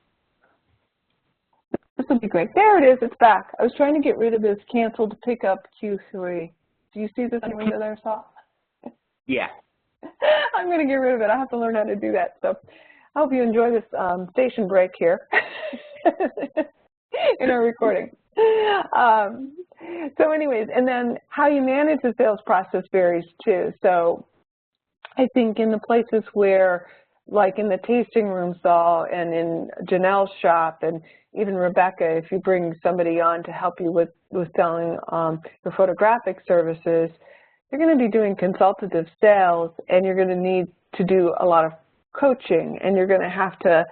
This will be great. There it is. It's back. I was trying to get rid of this canceled pickup Q3. Do you see this in the window there, Saul? Yeah. I'm going to get rid of it. I have to learn how to do that. So I hope you enjoy this station break here in our recording. So anyways, and then how you manage the sales process varies too. So I think in the places where, like in the tasting room stall and in Janelle's shop, and even Rebecca, if you bring somebody on to help you with selling your photographic services, you're going to be doing consultative sales, and you're going to need to do a lot of coaching, and you're going to have to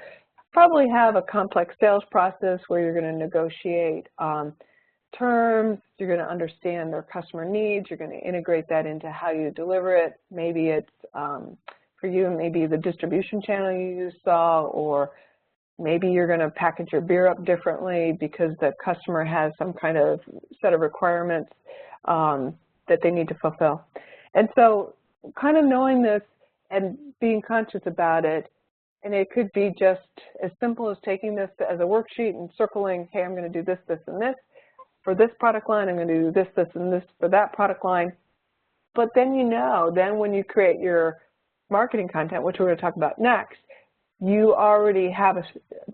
probably have a complex sales process where you're going to negotiate terms, you're going to understand their customer needs, you're going to integrate that into how you deliver it. Maybe it's, for you, maybe the distribution channel you use saw, or maybe you're going to package your beer up differently because the customer has some kind of set of requirements that they need to fulfill. And so kind of knowing this and being conscious about it, and it could be just as simple as taking this as a worksheet and circling, hey, I'm going to do this, this, and this. For this product line, I'm going to do this, this, and this for that product line. But then then when you create your marketing content, which we're going to talk about next, you already have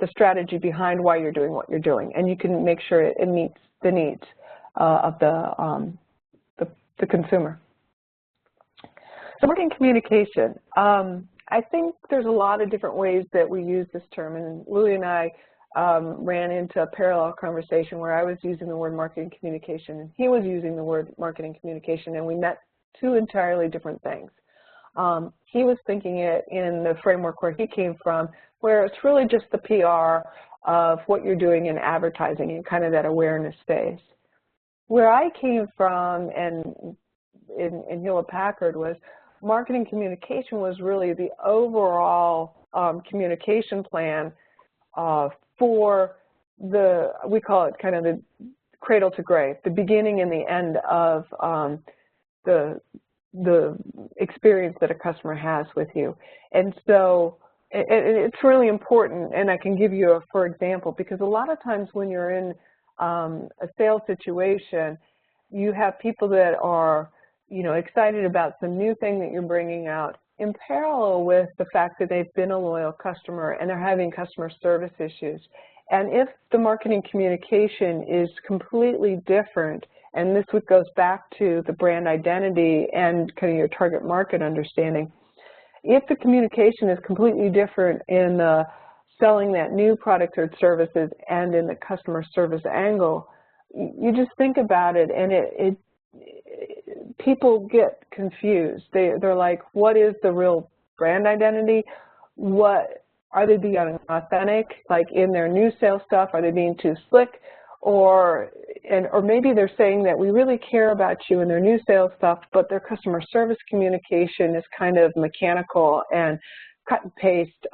the strategy behind why you're doing what you're doing, and you can make sure it meets the needs of the consumer. So marketing communication. I think there's a lot of different ways that we use this term, and Louie and I ran into a parallel conversation where I was using the word marketing communication and he was using the word marketing communication, and we met two entirely different things. He was thinking it in the framework where he came from, where it's really just the PR of what you're doing in advertising and kind of that awareness phase. Where I came from and in Hewlett-Packard was marketing communication was really the overall communication plan for we call it kind of the cradle to grave, the beginning and the end of the experience that a customer has with you. And so it's really important, and I can give you for example, because a lot of times when you're in a sales situation, you have people that are, excited about some new thing that you're bringing out in parallel with the fact that they've been a loyal customer and they're having customer service issues. And if the marketing communication is completely different, and this goes back to the brand identity and kind of your target market understanding, if the communication is completely different in the selling that new product or services and in the customer service angle, you just think about it and people get confused. They're like, what is the real brand identity? What are they being authentic, like in their new sales stuff? Are they being too slick? Or maybe they're saying that we really care about you in their new sales stuff, but their customer service communication is kind of mechanical and cut and paste,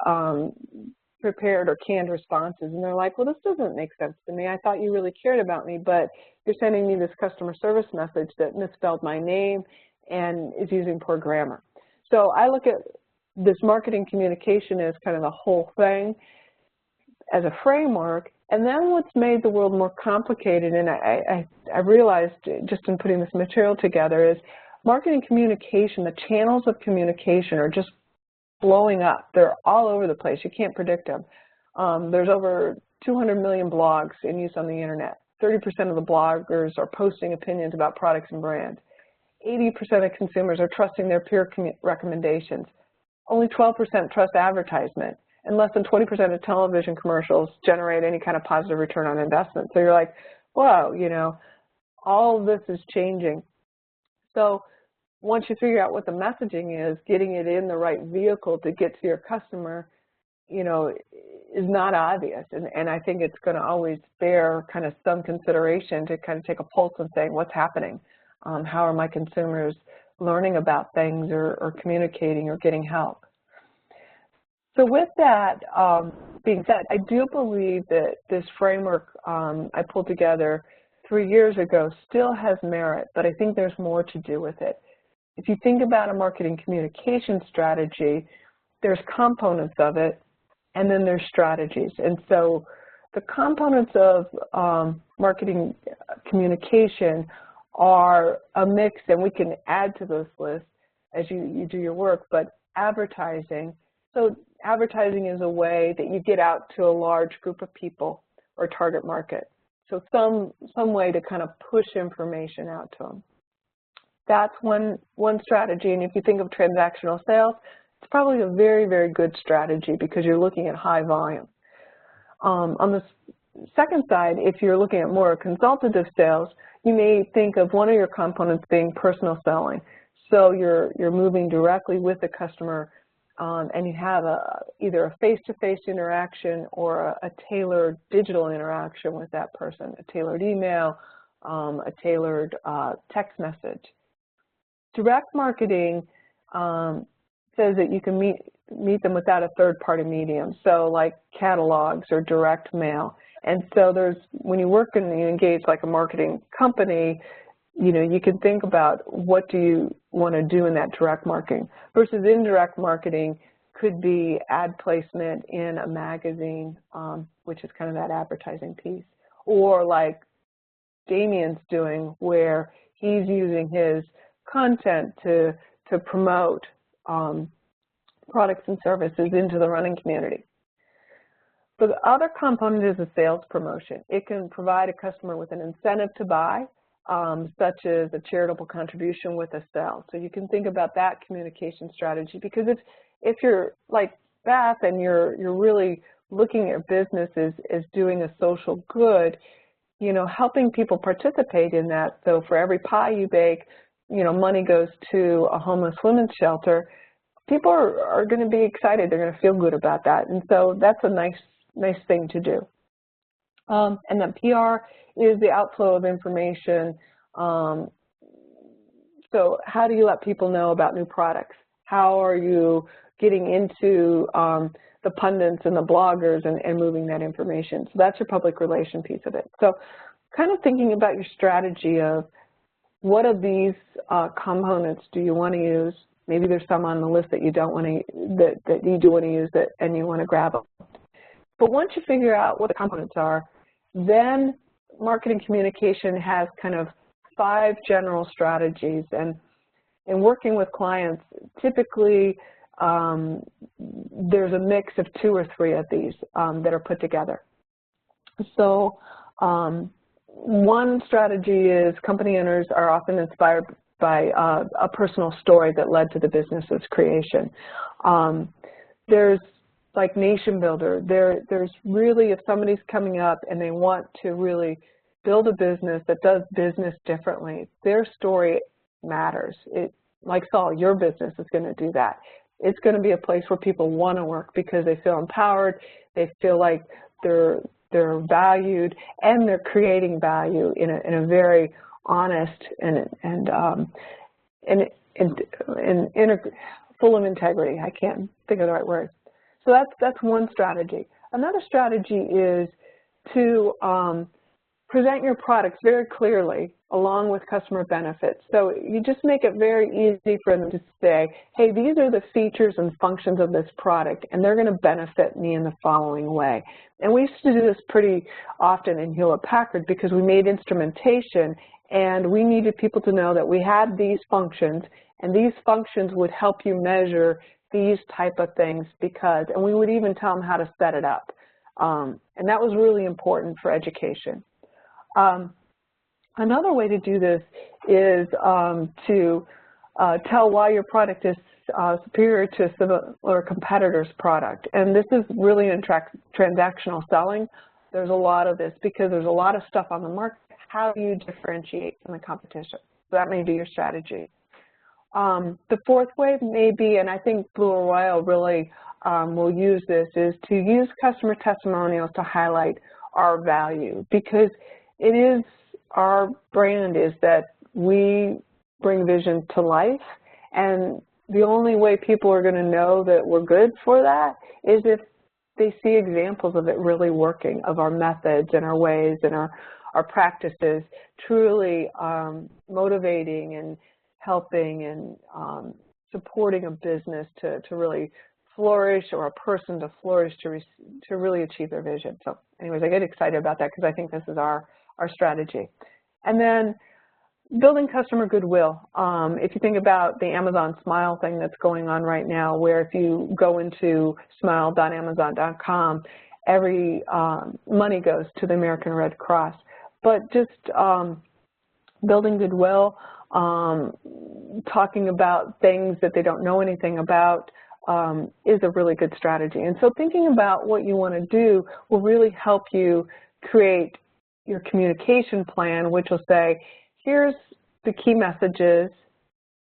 prepared or canned responses. And they're like, well, this doesn't make sense to me. I thought you really cared about me, but you're sending me this customer service message that misspelled my name and is using poor grammar. So I look at this marketing communication as kind of the whole thing as a framework. And then what's made the world more complicated, and I realized just in putting this material together, is marketing communication, the channels of communication are just blowing up. They're all over the place. You can't predict them. There's over 200 million blogs in use on the internet. 30% of the bloggers are posting opinions about products and brands. 80% of consumers are trusting their peer recommendations. Only 12% trust advertisement, and less than 20% of television commercials generate any kind of positive return on investment. So you're like, whoa, all of this is changing. So once you figure out what the messaging is, getting it in the right vehicle to get to your customer, is not obvious. And I think it's going to always bear kind of some consideration to kind of take a pulse and say, what's happening? How are my consumers learning about things or communicating or getting help? So with that being said, I do believe that this framework I pulled together 3 years ago still has merit, but I think there's more to do with it. If you think about a marketing communication strategy, there's components of it, and then there's strategies. And so the components of marketing communication are a mix, and we can add to this list as you do your work, but advertising. So advertising is a way that you get out to a large group of people or target market. So some way to kind of push information out to them. That's one strategy. And if you think of transactional sales, it's probably a very, very good strategy because you're looking at high volume. On the second side, if you're looking at more consultative sales, you may think of one of your components being personal selling. So you're moving directly with the customer, and you have either a face-to-face interaction or a tailored digital interaction with that person, a tailored email, a tailored text message. Direct marketing says that you can meet them without a third-party medium, so like catalogs or direct mail. And so when you work and you engage like a marketing company, you can think about what do you want to do in that direct marketing versus indirect marketing could be ad placement in a magazine, which is kind of that advertising piece, or like Damien's doing where he's using his content to promote products and services into the running community. So the other component is a sales promotion. It can provide a customer with an incentive to buy, such as a charitable contribution with a sale. So you can think about that communication strategy, because if you're like Beth and you're really looking at business as doing a social good, helping people participate in that. So for every pie you bake, money goes to a homeless women's shelter. People are going to be excited. They're going to feel good about that. And so that's a nice thing to do. And then PR is the outflow of information. So how do you let people know about new products? How are you getting into the pundits and the bloggers and moving that information? So that's your public relation piece of it. So kind of thinking about your strategy of what of these components do you want to use? Maybe there's some on the list that you don't want to, that you do want to use and you want to grab them. But once you figure out what the components are, then marketing communication has kind of 5 general strategies. And in working with clients, typically there's a mix of 2 or 3 of these that are put together. So one strategy is company owners are often inspired by a personal story that led to the business's creation. There's like Nation Builder. There's really, if somebody's coming up and they want to really build a business that does business differently, their story matters. Like Saul, your business is going to do that. It's going to be a place where people want to work because they feel empowered, they feel like they're valued, and they're creating value in a very honest and full of integrity. I can't think of the right word. So that's one strategy. Another strategy is to present your products very clearly along with customer benefits. So you just make it very easy for them to say, hey, these are the features and functions of this product, and they're going to benefit me in the following way. And we used to do this pretty often in Hewlett-Packard because we made instrumentation, and we needed people to know that we had these functions, and these functions would help you measure these type of things because, and we would even tell them how to set it up. And that was really important for education. Another way to do this is to tell why your product is superior to a similar competitor's product. And this is really in transactional selling. There's a lot of this because there's a lot of stuff on the market. How do you differentiate from the competition? So that may be your strategy. The fourth way may be, and I think Blue Royal really will use this, is to use customer testimonials to highlight our value, because it is, our brand is that we bring vision to life, and the only way people are going to know that we're good for that is if they see examples of it really working, of our methods and our ways and our practices truly motivating and helping and supporting a business to really flourish, or a person to flourish to really achieve their vision. So anyways, I get excited about that because I think this is our strategy. And then building customer goodwill. If you think about the Amazon Smile thing that's going on right now, where if you go into smile.amazon.com, every money goes to the American Red Cross. But just building goodwill, talking about things that they don't know anything about is a really good strategy. And so thinking about what you want to do will really help you create your communication plan, which will say, here's the key messages,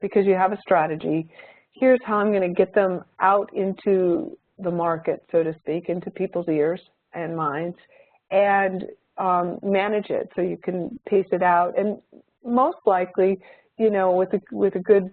because you have a strategy. Here's how I'm going to get them out into the market, so to speak, into people's ears and minds, and manage it so you can pace it out. And most likely, you know, with a good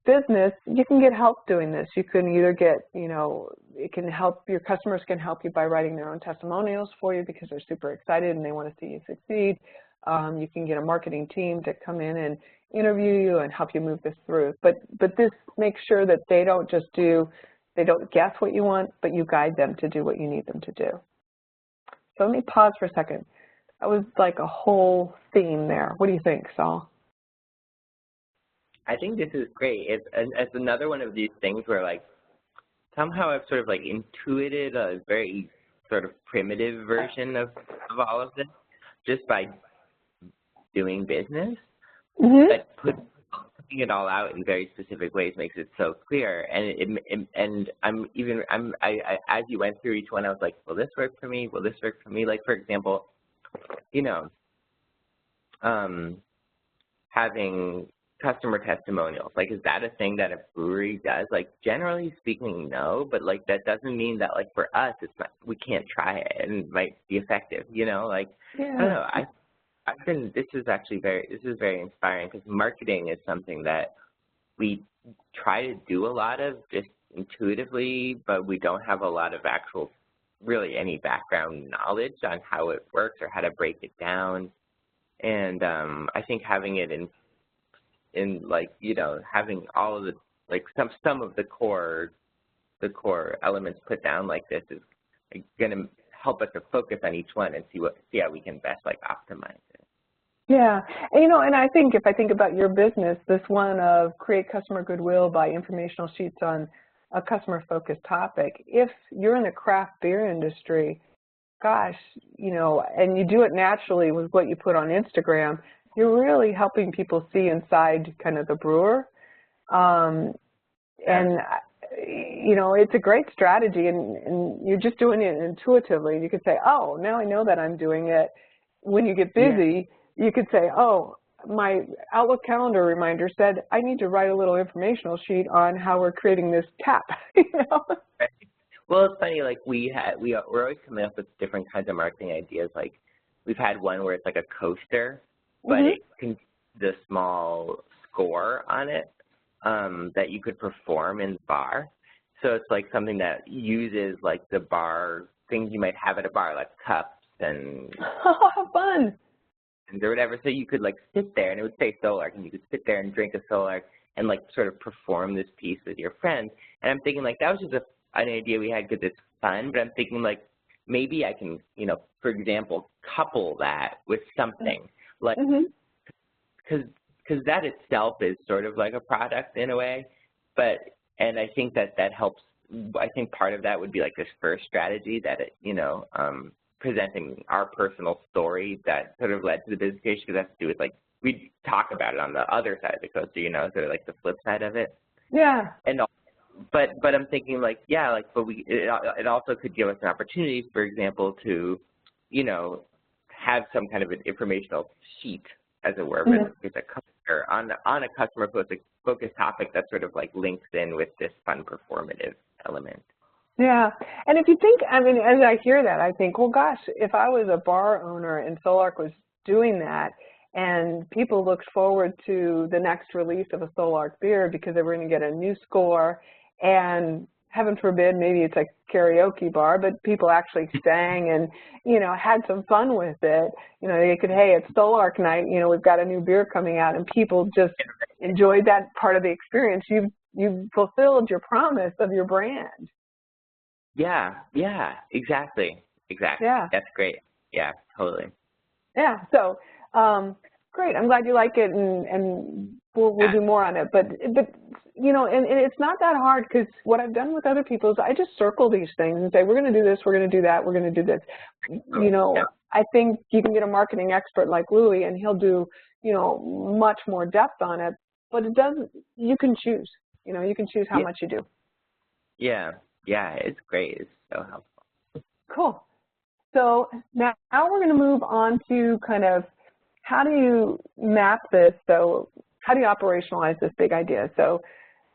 business, you can get help doing this. You can either get, you know, it can help, your customers can help you by writing their own testimonials for you because they're super excited and they want to see you succeed. You can get a marketing team to come in and interview you and help you move this through. But this makes sure that they don't just do, they don't guess what you want, but you guide them to do what you need them to do. So let me pause for a second. That was like a whole theme there. What do you think, Saul? I think this is great. It's another one of these things where, like, somehow I've sort of like intuited a very sort of primitive version of all of this just by doing business. But putting it all out in very specific ways makes it so clear. And I as you went through each one, I was like, will this work for me? Will this work for me? Like, for example, you know, having customer testimonials, like, is that a thing that a brewery does? Like, generally speaking, no, but like that doesn't mean that, like, for us it's not, we can't try it and it might be effective, you know? Like, yeah. I don't know, I've been, this is very inspiring, because marketing is something that we try to do a lot of just intuitively, but we don't have a lot of actual, really any background knowledge on how it works or how to break it down. And I think having it in like, you know, having all of the, like, some of the core elements put down like this is going to help us to focus on each one and see how we can best, like, optimize it. Yeah, and, you know, and I think if I think about your business, this one of create customer goodwill by informational sheets on a customer-focused topic, if you're in the craft beer industry, gosh, you know, and you do it naturally with what you put on Instagram, you're really helping people see inside kind of the brewer. And, you know, it's a great strategy, and you're just doing it intuitively. You could say, oh, now I know that I'm doing it. When you get busy, you could say, oh, my Outlook calendar reminder said I need to write a little informational sheet on how we're creating this tap, you know? Well, it's funny, like, we're always coming up with different kinds of marketing ideas. Like, we've had one where it's like a coaster, but it can the small score on it that you could perform in the bar. So it's like something that uses, like, the bar, things you might have at a bar, like cups and oh, how fun. Or whatever. So you could, like, sit there, and it would say Solark, and you could sit there and drink a Solark and, like, sort of perform this piece with your friends. And I'm thinking, like, that was just an idea we had because it's fun, but I'm thinking, like, maybe I can, you know, for example, couple that with something. Like, because that itself is sort of like a product in a way, and I think that helps. I think part of that would be like this first strategy that it, you know, presenting our personal story that sort of led to the business case, because that has to do with, like, we talk about it on the other side of the coaster, you know, sort of like the flip side of it. Yeah. And but I'm thinking, like, yeah, like, but it also could give us an opportunity, for example, to, you know, have some kind of an informational sheet, as it were, but it's a customer on a customer focused topic that sort of, like, links in with this fun performative element. Yeah, and if you think, I mean, as I hear that, I think, well, gosh, if I was a bar owner and Solark was doing that, and people looked forward to the next release of a Solark beer because they were going to get a new score, and heaven forbid, maybe it's a karaoke bar, but people actually sang and, you know, had some fun with it. You know, they could, hey, it's Solark night, you know, we've got a new beer coming out, and people just enjoyed that part of the experience. You've fulfilled your promise of your brand. Yeah, exactly. Yeah. That's great. Yeah, totally. Yeah, so great. I'm glad you like it, and we'll do more on it. But you know, and it's not that hard, because what I've done with other people is I just circle these things and say, we're going to do this, we're going to do that, we're going to do this. You know, I think you can get a marketing expert like Louis, and he'll do, much more depth on it, but it doesn't, you can choose, you can choose how much you do. Yeah, it's great. It's so helpful. Cool. So now we're going to move on to kind of how do you map this, so how do you operationalize this big idea? So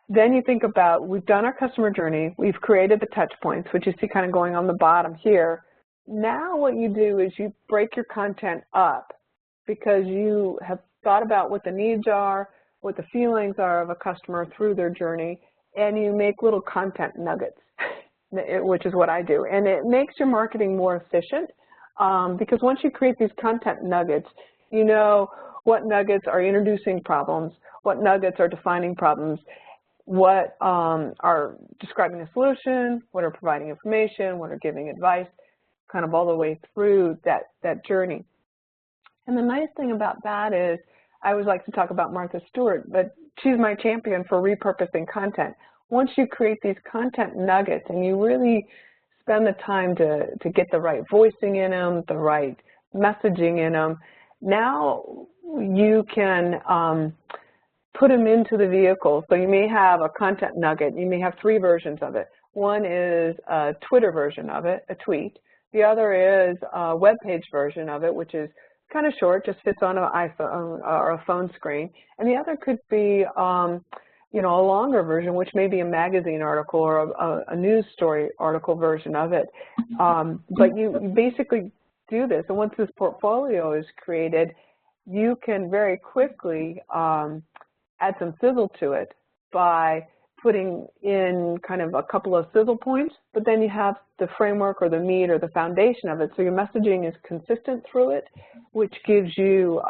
then you think about, we've done our customer journey, we've created the touch points, which you see kind of going on the bottom here. Now what you do is you break your content up because you have thought about what the needs are, what the feelings are of a customer through their journey, and you make little content nuggets, which is what I do. And it makes your marketing more efficient because once you create these content nuggets, you know what nuggets are introducing problems, what nuggets are defining problems, what are describing a solution, what are providing information, what are giving advice, kind of all the way through that journey. And the nice thing about that is, I always like to talk about Martha Stewart, but she's my champion for repurposing content. Once you create these content nuggets and you really spend the time to get the right voicing in them, the right messaging in them, now you can put them into the vehicle. So you may have a content nugget. You may have 3 versions of it. One is a Twitter version of it, a tweet. The other is a web page version of it, which is kind of short, just fits on an iPhone or a phone screen. And the other could be, a longer version, which may be a magazine article or a news story article version of it. But you basically do this, and once this portfolio is created, you can very quickly add some sizzle to it by putting in kind of a couple of sizzle points, but then you have the framework or the meat or the foundation of it, so your messaging is consistent through it, which gives you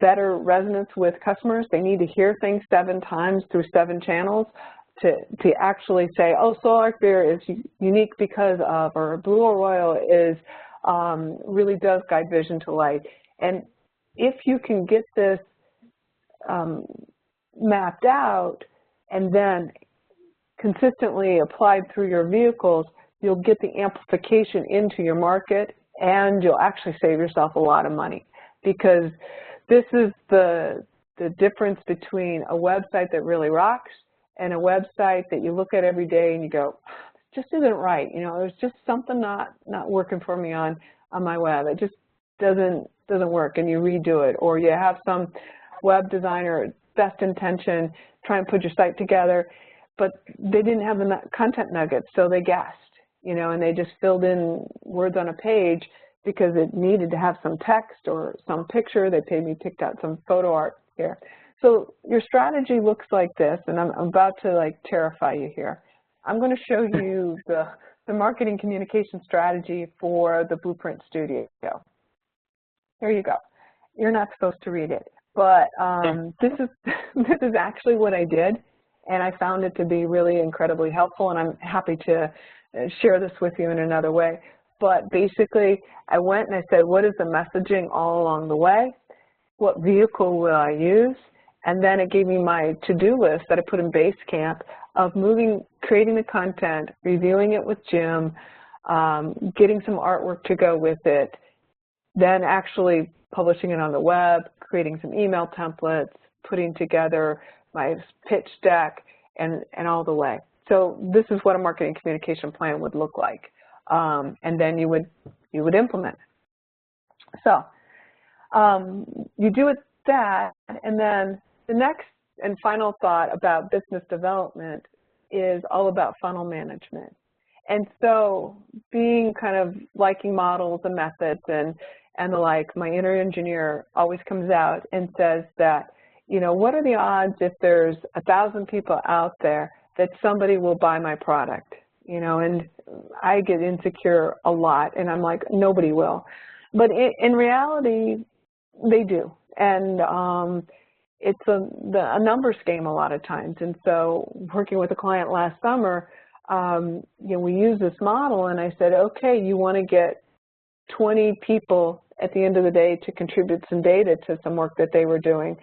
better resonance with customers. They need to hear things 7 times through 7 channels to actually say, oh, SolarClear is unique because of, or Blue Oil Royal is really does guide vision to light. And if you can get this mapped out and then consistently applied through your vehicles, you'll get the amplification into your market, and you'll actually save yourself a lot of money, because this is the difference between a website that really rocks and a website that you look at every day and you go, this just isn't right. There's just something not working for me on my web. It just doesn't work, and you redo it. Or you have some web designer, best intention, try and put your site together, but they didn't have the content nuggets, so they guessed, and they just filled in words on a page because it needed to have some text or some picture. They picked out some photo art here. So your strategy looks like this, and I'm about to terrify you here. I'm going to show you the marketing communication strategy for the Blueprint Studio. Here you go. You're not supposed to read it, but this is actually what I did, and I found it to be really incredibly helpful, and I'm happy to share this with you in another way. But basically, I went and I said, what is the messaging all along the way? What vehicle will I use? And then it gave me my to-do list that I put in Basecamp of creating the content, reviewing it with Jim, getting some artwork to go with it, then actually publishing it on the web, creating some email templates, putting together my pitch deck, and all the way. So this is what a marketing communication plan would look like. And then you would implement it. So you do it that, and then the next and final thought about business development is all about funnel management. And so being kind of liking models and methods and the like, my inner engineer always comes out and says that, what are the odds if there's 1,000 people out there that somebody will buy my product? And I get insecure a lot, and I'm like, nobody will. But in reality, they do. And it's a numbers game a lot of times. And so working with a client last summer, we used this model, and I said, okay, you want to get 20 people at the end of the day to contribute some data to some work that they were doing.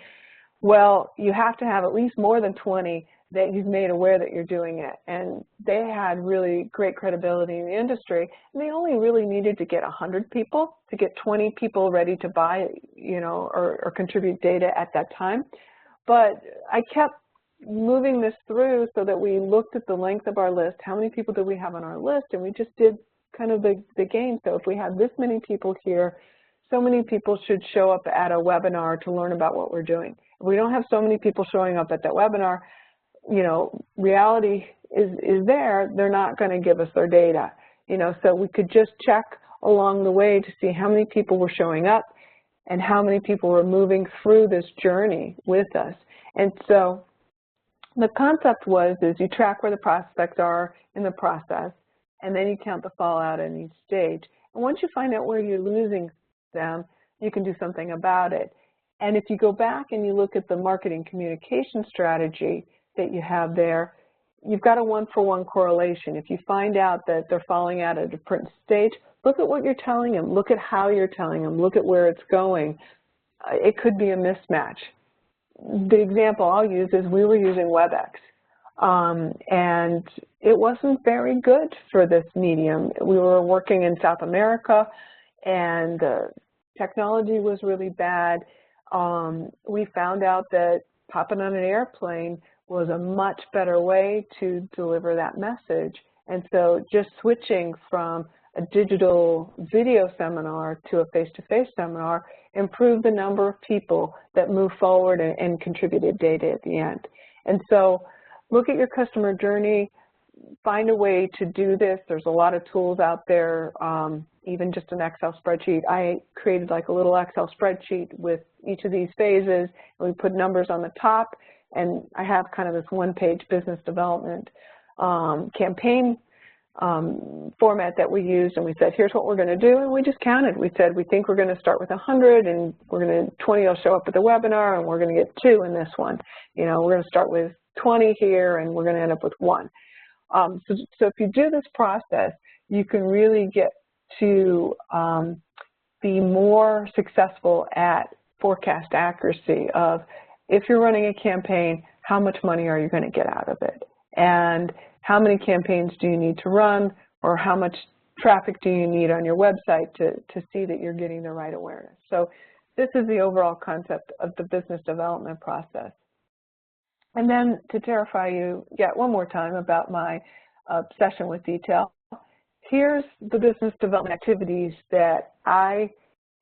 Well, you have to have at least more than 20 that you've made aware that you're doing it. And they had really great credibility in the industry, and they only really needed to get 100 people to get 20 people ready to buy, you know, or contribute data at that time. But I kept moving this through so that we looked at the length of our list, how many people do we have on our list, and we just did kind of the game. So if we have this many people here, so many people should show up at a webinar to learn about what we're doing. If we don't have so many people showing up at that webinar, you know, reality is there, they're not going to give us their data. You know, so we could just check along the way to see how many people were showing up and how many people were moving through this journey with us. And so the concept is you track where the prospects are in the process, and then you count the fallout in each stage. And once you find out where you're losing them, you can do something about it. And if you go back and you look at the marketing communication strategy that you have there, you've got a one-for-one correlation. If you find out that they're falling out at a different stage, look at what you're telling them, look at how you're telling them, look at where it's going. It could be a mismatch. The example I'll use is we were using WebEx, and it wasn't very good for this medium. We were working in South America, and the technology was really bad. We found out that popping on an airplane was a much better way to deliver that message. And so just switching from a digital video seminar to a face-to-face seminar improved the number of people that moved forward and contributed data at the end. And so look at your customer journey, find a way to do this. There's a lot of tools out there, even just an Excel spreadsheet. I created like a little Excel spreadsheet with each of these phases, and we put numbers on the top, and I have kind of this one-page business development campaign format that we used, and we said, here's what we're going to do, and we just counted. We said, we think we're going to start with 100, and we're going to 20 will show up at the webinar, and we're going to get 2 in this one. You know, we're going to start with 20 here, and we're going to end up with 1. So if you do this process, you can really get to be more successful at forecast accuracy of, if you're running a campaign, how much money are you going to get out of it? And how many campaigns do you need to run, or how much traffic do you need on your website to see that you're getting the right awareness? So this is the overall concept of the business development process. And then to terrify you yet one more time about my obsession with detail, here's the business development activities that I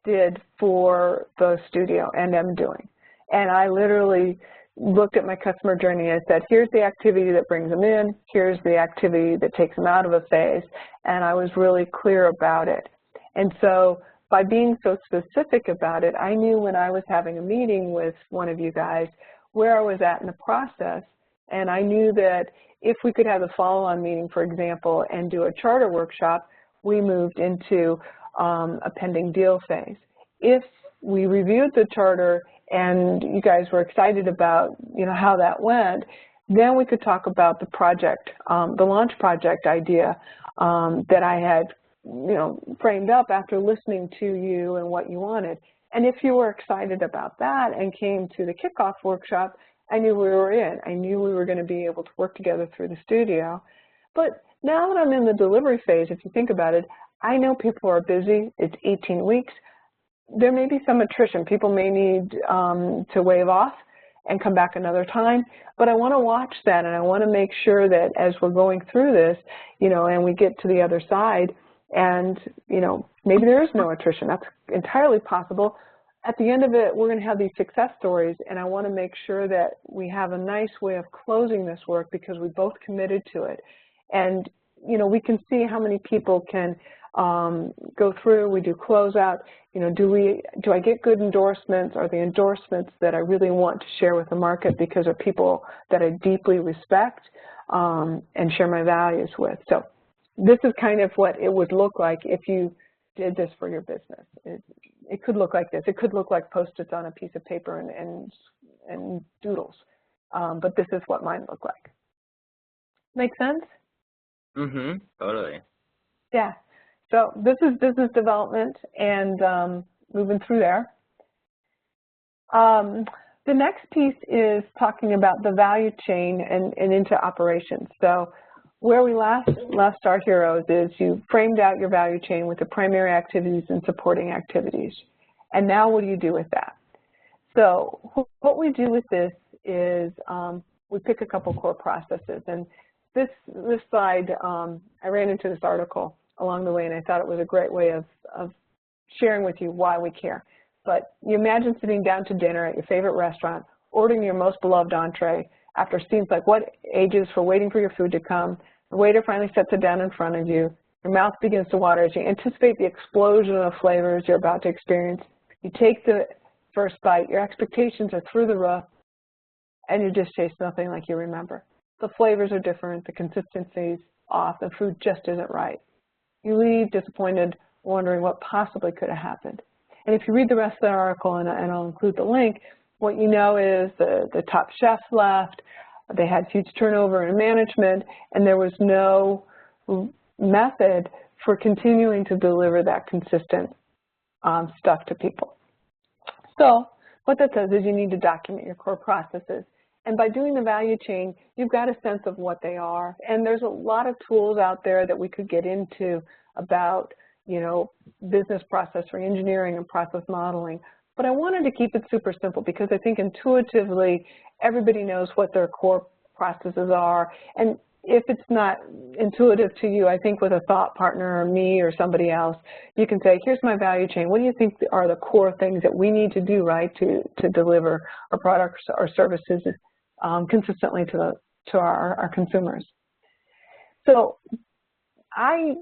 did for the studio and am doing. And I literally looked at my customer journey and said, here's the activity that brings them in, here's the activity that takes them out of a phase, and I was really clear about it. And so by being so specific about it, I knew when I was having a meeting with one of you guys where I was at in the process, and I knew that if we could have a follow-on meeting, for example, and do a charter workshop, we moved into a pending deal phase. If we reviewed the charter and you guys were excited about, you know, how that went, then we could talk about the project, the launch project idea that I had, you know, framed up after listening to you and what you wanted. And if you were excited about that and came to the kickoff workshop, I knew we were in. I knew we were going to be able to work together through the studio. But now that I'm in the delivery phase, if you think about it, I know people are busy. It's 18 weeks. There may be some attrition. People may need to wave off and come back another time, but I want to watch that, and I want to make sure that as we're going through this, you know, and we get to the other side, and, you know, maybe there is no attrition. That's entirely possible. At the end of it, we're going to have these success stories, and I want to make sure that we have a nice way of closing this work because we both committed to it. And, you know, we can see how many people can go through. We do closeout. You know, do I get good endorsements? Are the endorsements that I really want to share with the market because they're people that I deeply respect and share my values with? So this is kind of what it would look like if you did this for your business. It could look like this. It could look like Post-its on a piece of paper and doodles. But this is what mine look like. Make sense? Mm-hmm. Totally. Yeah. So this is business development and moving through there. The next piece is talking about the value chain and into operations. So where we left our heroes is you framed out your value chain with the primary activities and supporting activities. And now what do you do with that? So what we do with this is we pick a couple core processes. And this slide, I ran into this article along the way, and I thought it was a great way of sharing with you why we care. But you imagine sitting down to dinner at your favorite restaurant, ordering your most beloved entree after scenes like what ages for waiting for your food to come. The waiter finally sets it down in front of you. Your mouth begins to water as you anticipate the explosion of flavors you're about to experience. You take the first bite, your expectations are through the roof, and you just taste nothing like you remember. The flavors are different, the consistency's off, the food just isn't right. You leave disappointed, wondering what possibly could have happened. And if you read the rest of the article, and I'll include the link, what you know is the top chefs left, they had huge turnover in management, and there was no method for continuing to deliver that consistent stuff to people. So what that says is you need to document your core processes. And by doing the value chain, you've got a sense of what they are. And there's a lot of tools out there that we could get into about, business process reengineering and process modeling. But I wanted to keep it super simple because I think intuitively everybody knows what their core processes are. And if it's not intuitive to you, I think with a thought partner or me or somebody else, you can say, here's my value chain. What do you think are the core things that we need to do, right, to deliver our products or services consistently to our consumers? So I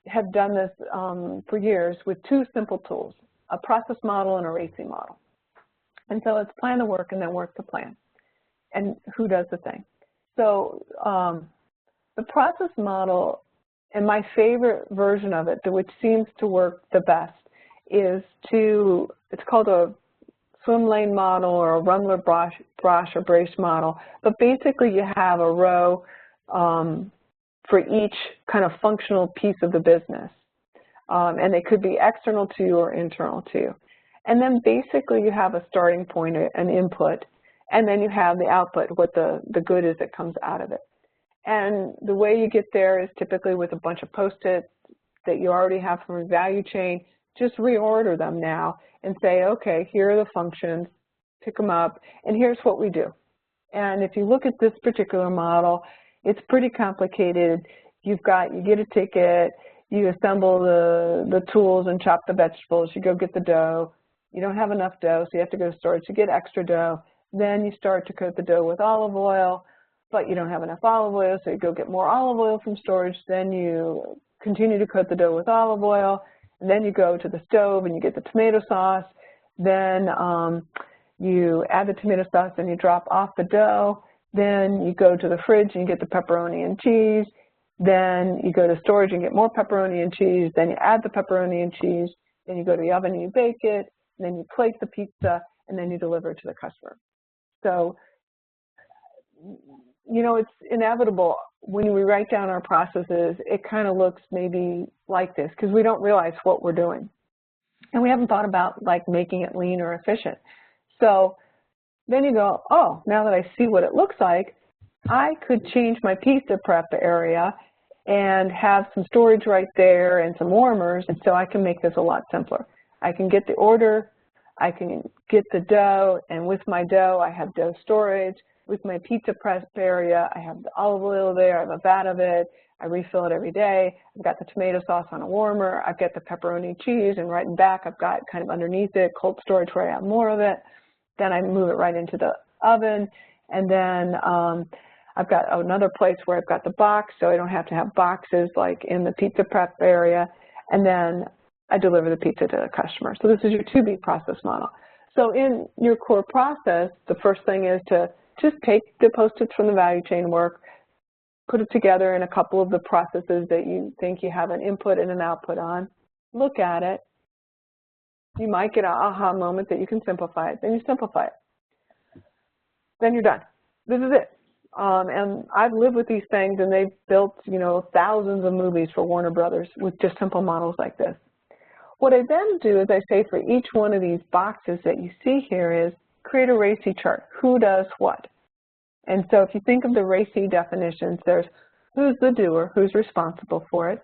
have done this for years with two simple tools, a process model and a RACI model. And so it's plan to work and then work to plan. And who does the thing? So the process model, and my favorite version of it, which seems to work the best, is it's called a swim lane model or a Rumler, Brosh, or Brace model. But basically you have a row for each kind of functional piece of the business. And they could be external to you or internal to you. And then basically you have a starting point, an input, and then you have the output, what the good is that comes out of it. And the way you get there is typically with a bunch of Post-its that you already have from a value chain. Just reorder them now and say, okay, here are the functions, pick them up, and here's what we do. And if you look at this particular model, it's pretty complicated. You get a ticket, you assemble the tools and chop the vegetables, you go get the dough. You don't have enough dough, so you have to go to storage to get extra dough. Then you start to coat the dough with olive oil, but you don't have enough olive oil, so you go get more olive oil from storage. Then you continue to coat the dough with olive oil. And then you go to the stove and you get the tomato sauce. Then you add the tomato sauce and you drop off the dough. Then you go to the fridge and you get the pepperoni and cheese. Then you go to storage and get more pepperoni and cheese. Then you add the pepperoni and cheese. Then you go to the oven and you bake it. And then you plate the pizza and then you deliver it to the customer. So, it's inevitable when we write down our processes, it kind of looks maybe like this because we don't realize what we're doing. And we haven't thought about like making it lean or efficient. So then you go, oh, now that I see what it looks like, I could change my pizza prep area and have some storage right there and some warmers, and so I can make this a lot simpler. I can get the order, I can get the dough, and with my dough, I have dough storage. With my pizza prep area, I have the olive oil there, I have a vat of it, I refill it every day. I've got the tomato sauce on a warmer, I've got the pepperoni cheese, and right in back, I've got kind of underneath it, cold storage where I have more of it. Then I move it right into the oven, and then I've got another place where I've got the box, so I don't have to have boxes like in the pizza prep area, and then I deliver the pizza to the customer. So this is your 2B process model. So in your core process, the first thing is to just take the Post-its from the value chain work, put it together in a couple of the processes that you think you have an input and an output on, look at it. You might get an aha moment that you can simplify it, then you simplify it. Then you're done. This is it. And I've lived with these things, and they've built, thousands of movies for Warner Brothers with just simple models like this. What I then do is I say for each one of these boxes that you see here is create a RACI chart. Who does what? And so if you think of the RACI definitions, there's who's the doer, who's responsible for it,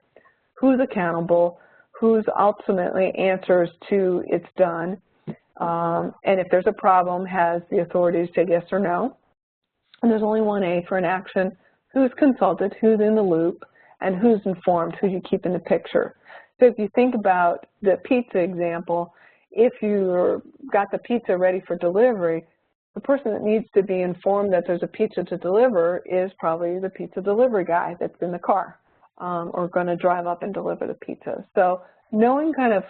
who's accountable, who's ultimately answers to it's done, and if there's a problem, has the authority to say yes or no. And there's only one A for an action. Who's consulted, who's in the loop, and who's informed, who you keep in the picture. So if you think about the pizza example, if you got the pizza ready for delivery, the person that needs to be informed that there's a pizza to deliver is probably the pizza delivery guy that's in the car or going to drive up and deliver the pizza. So knowing kind of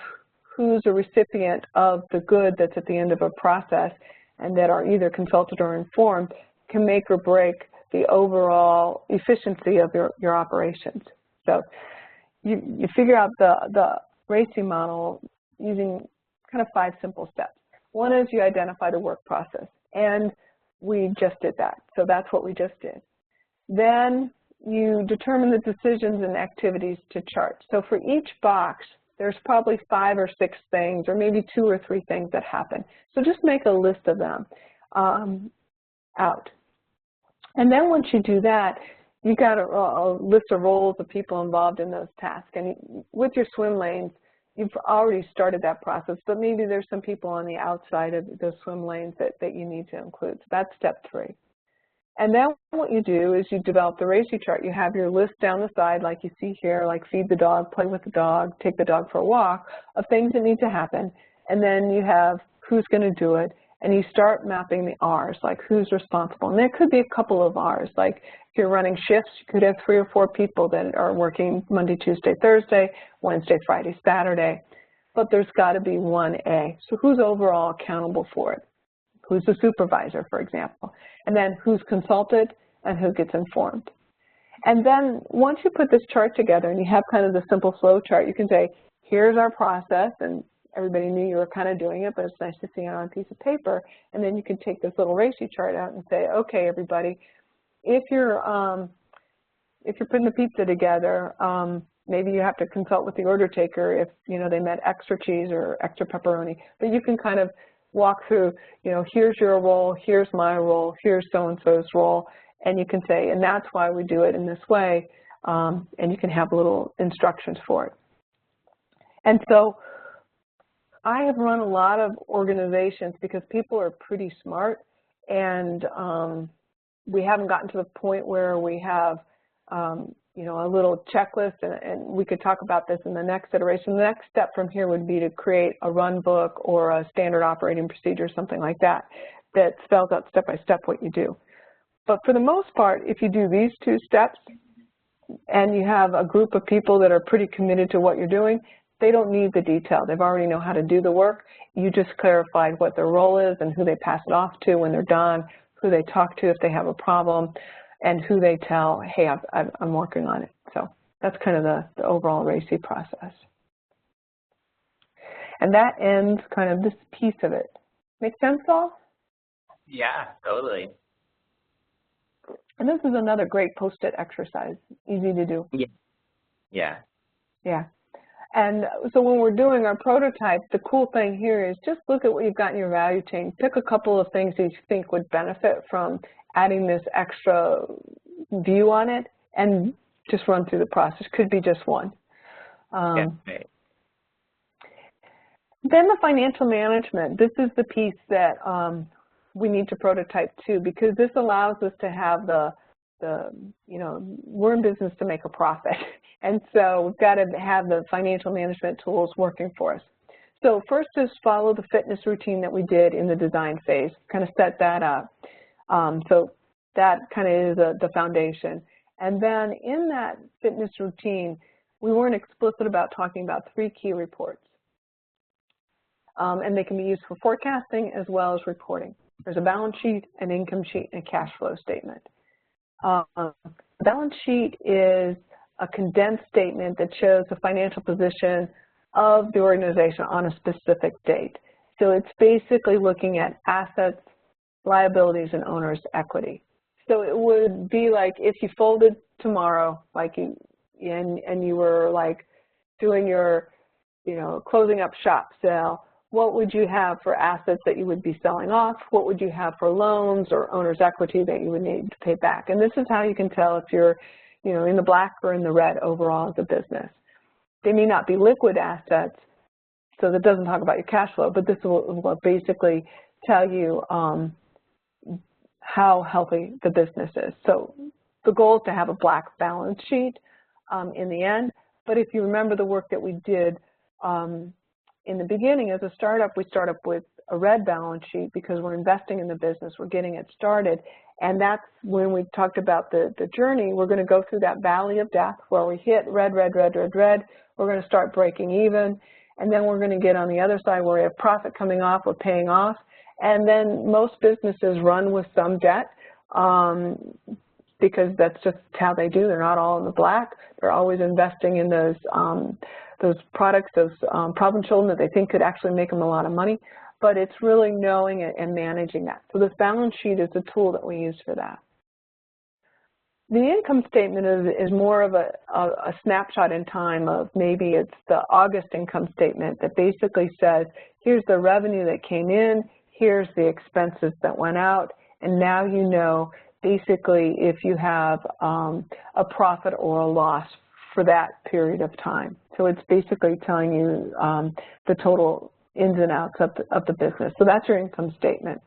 who's a recipient of the good that's at the end of a process and that are either consulted or informed can make or break the overall efficiency of your operations. So you figure out the RACI model using kind of 5 simple steps. One is you identify the work process, and we just did that. So that's what we just did. Then you determine the decisions and activities to chart. So for each box, there's probably 5 or 6 things, or maybe 2 or 3 things that happen. So just make a list of them out. And then once you do that, you got a list of roles of people involved in those tasks. And with your swim lanes, you've already started that process, but maybe there's some people on the outside of those swim lanes that you need to include. So that's step 3. And then what you do is you develop the RACI chart. You have your list down the side like you see here, like feed the dog, play with the dog, take the dog for a walk, of things that need to happen. And then you have who's going to do it. And you start mapping the R's, like who's responsible. And there could be a couple of R's, like if you're running shifts, you could have 3 or 4 people that are working Monday, Tuesday, Thursday, Wednesday, Friday, Saturday. But there's got to be one A. So who's overall accountable for it? Who's the supervisor, for example? And then who's consulted and who gets informed. And then once you put this chart together and you have kind of the simple flow chart, you can say, here's our process, and everybody knew you were kind of doing it, but it's nice to see it on a piece of paper. And then you can take this little RACI chart out and say, okay, everybody, if you're putting the pizza together, maybe you have to consult with the order taker if, they meant extra cheese or extra pepperoni. But you can kind of walk through, here's your role, here's my role, here's so-and-so's role. And you can say, and that's why we do it in this way. And you can have little instructions for it. And so I have run a lot of organizations because people are pretty smart, and we haven't gotten to the point where we have, a little checklist, and we could talk about this in the next iteration. The next step from here would be to create a run book or a standard operating procedure, something like that, that spells out step by step what you do. But for the most part, if you do these 2 steps and you have a group of people that are pretty committed to what you're doing, they don't need the detail. They've already know how to do the work. You just clarified what their role is and who they pass it off to when they're done, who they talk to if they have a problem, and who they tell, hey, I'm working on it. So that's kind of the overall RACI process. And that ends kind of this piece of it. Make sense, Saul? Yeah, totally. And this is another great post-it exercise, easy to do. Yeah. Yeah. Yeah. And so when we're doing our prototype, the cool thing here is just look at what you've got in your value chain. Pick a couple of things that you think would benefit from adding this extra view on it, and just run through the process. Could be just one. Yeah, right. Then the financial management. This is the piece that we need to prototype too, because this allows us to have we're in business to make a profit. And so we've got to have the financial management tools working for us. So first is follow the fitness routine that we did in the design phase, kind of set that up. So that kind of is the foundation. And then in that fitness routine, we weren't explicit about talking about 3 key reports. And they can be used for forecasting as well as reporting. There's a balance sheet, an income sheet, and a cash flow statement. The balance sheet is a condensed statement that shows the financial position of the organization on a specific date. So it's basically looking at assets, liabilities, and owner's equity. So it would be like if you folded tomorrow, like and you were like doing your, closing up shop sale, what would you have for assets that you would be selling off? What would you have for loans or owner's equity that you would need to pay back? And this is how you can tell if you're, in the black or in the red overall as a business. They may not be liquid assets, so that doesn't talk about your cash flow, but this will basically tell you how healthy the business is. So the goal is to have a black balance sheet in the end, but if you remember the work that we did in the beginning as a startup, we start up with a red balance sheet because we're investing in the business, we're getting it started, and that's when we talked about the journey. We're going to go through that valley of death where we hit red, red, red, red, red. We're going to start breaking even, and then we're going to get on the other side where we have profit coming off, we're paying off, and then most businesses run with some debt because that's just how they do. They're not all in the black. They're always investing in those products, those problem children that they think could actually make them a lot of money, but it's really knowing it and managing that. So this balance sheet is the tool that we use for that. The income statement is more of a snapshot in time of maybe it's the August income statement that basically says, here's the revenue that came in, here's the expenses that went out, and now you know basically if you have a profit or a loss for that period of time. So it's basically telling you the total ins and outs of the business. So that's your income statement.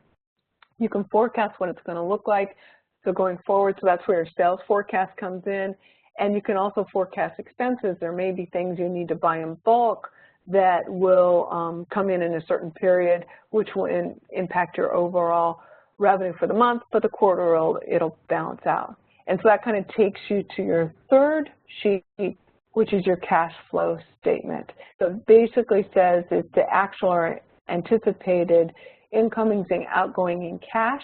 You can forecast what it's going to look like. So going forward, so that's where your sales forecast comes in. And you can also forecast expenses. There may be things you need to buy in bulk that will come in a certain period, which will impact your overall revenue for the month, but the quarter it'll balance out. And so that kind of takes you to your third sheet, which is your cash flow statement. So it basically says it's the actual or anticipated incomings and outgoing in cash,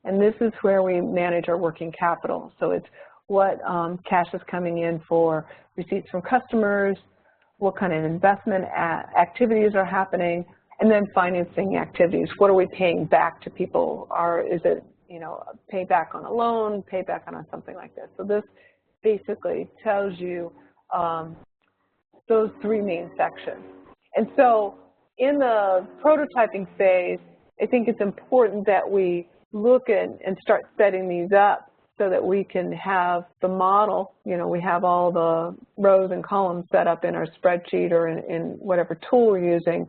and this is where we manage our working capital. So it's what cash is coming in for receipts from customers, what kind of investment activities are happening, and then financing activities. What are we paying back to people? Is it payback on a loan, payback on something like this? So this basically tells you those three main sections. And so in the prototyping phase, I think it's important that we look at and start setting these up so that we can have the model, we have all the rows and columns set up in our spreadsheet or in whatever tool we're using,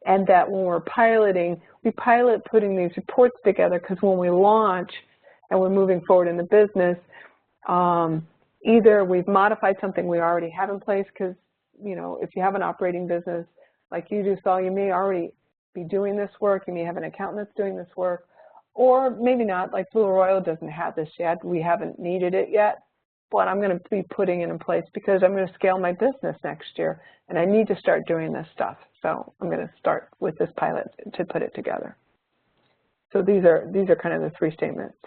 and that when we're piloting, we pilot putting these reports together because when we launch and we're moving forward in the business, either we've modified something we already have in place because, if you have an operating business like you do, Saul, you may already be doing this work, you may have an accountant that's doing this work, or maybe not, like Blue Royal doesn't have this yet, we haven't needed it yet, but I'm going to be putting it in place because I'm going to scale my business next year and I need to start doing this stuff. So I'm going to start with this pilot to put it together. So these are kind of the three statements.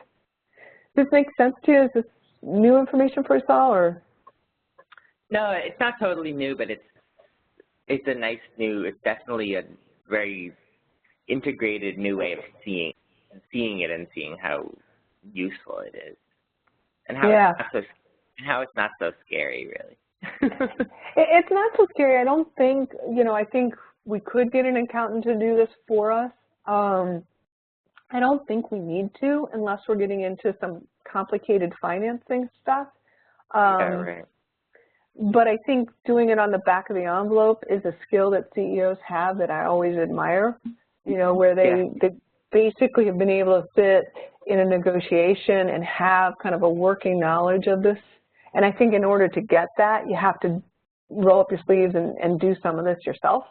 Does this make sense to you? Is this new information for us all, or? No, it's not totally new, but it's a nice new, it's definitely a very integrated new way of seeing it and seeing how useful it is. And how it's not so scary, really. It's not so scary. I don't think, I think we could get an accountant to do this for us. I don't think we need to unless we're getting into some complicated financing stuff. Right. But I think doing it on the back of the envelope is a skill that CEOs have that I always admire, where they basically have been able to sit in a negotiation and have kind of a working knowledge of this. And I think in order to get that, you have to roll up your sleeves and do some of this yourself.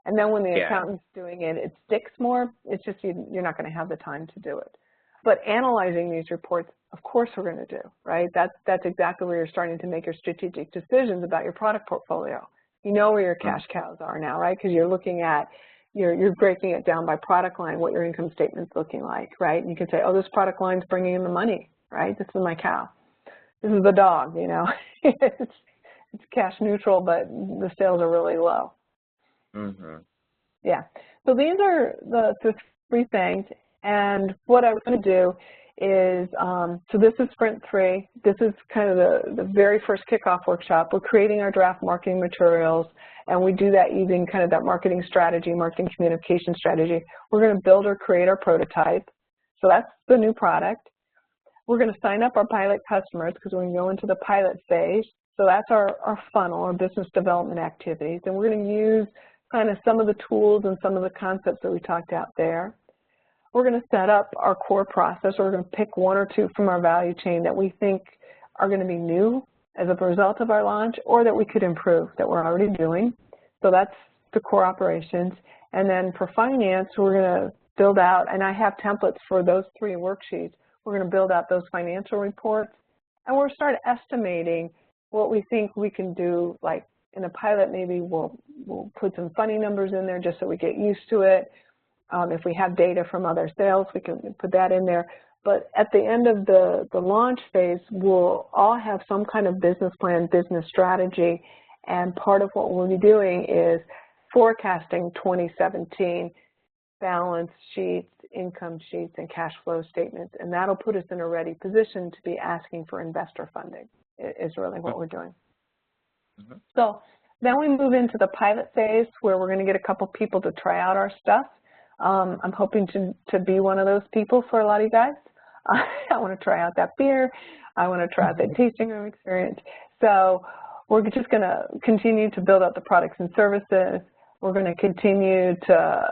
And then when the accountant's doing it, it sticks more. It's just you're not going to have the time to do it. But analyzing these reports, of course we're going to do, right? That's exactly where you're starting to make your strategic decisions about your product portfolio. You know where your cash cows are now, right? Because you're looking at, you're breaking it down by product line, what your income statement's looking like, right? And you can say, oh, this product line's bringing in the money, right? This is my cow. This is the dog, It's cash neutral, but the sales are really low. Mm-hmm. Yeah. So these are the three things. And what I was going to do is, so this is Sprint 3. This is kind of the very first kickoff workshop. We're creating our draft marketing materials, and we do that using kind of that marketing strategy, marketing communication strategy. We're going to build or create our prototype. So that's the new product. We're going to sign up our pilot customers because we're going to go into the pilot phase. So that's our funnel, our business development activities. And we're going to use kind of some of the tools and some of the concepts that we talked out there. We're going to set up our core process. We're going to pick one or two from our value chain that we think are going to be new as a result of our launch, or that we could improve that we're already doing. So that's the core operations. And then for finance, we're going to build out, and I have templates for those 3 worksheets. We're going to build out those financial reports, and we'll start estimating what we think we can do. Like in a pilot, maybe we'll put some funny numbers in there just so we get used to it. If we have data from other sales, we can put that in there. But at the end of the launch phase, we'll all have some kind of business plan, business strategy, and part of what we'll be doing is forecasting 2017 balance sheets, income sheets, and cash flow statements, and that'll put us in a ready position to be asking for investor funding, is really what we're doing. So then we move into the pilot phase where we're going to get a couple people to try out our stuff. I'm hoping to be one of those people for a lot of you guys. I want to try out that beer. I want to try out that tasting room experience. So we're just going to continue to build out the products and services. We're going to continue to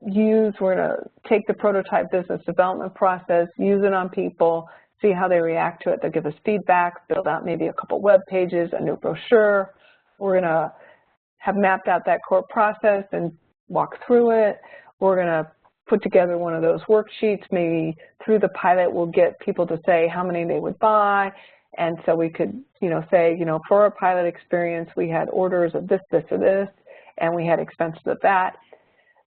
we're going to take the prototype business development process, use it on people, see how they react to it. They'll give us feedback, build out maybe a couple web pages, a new brochure. We're going to have mapped out that core process and walk through it. We're going to put together one of those worksheets. Maybe through the pilot, we'll get people to say how many they would buy. And so we could, say, for our pilot experience, we had orders of this, this, or this, and we had expenses of that.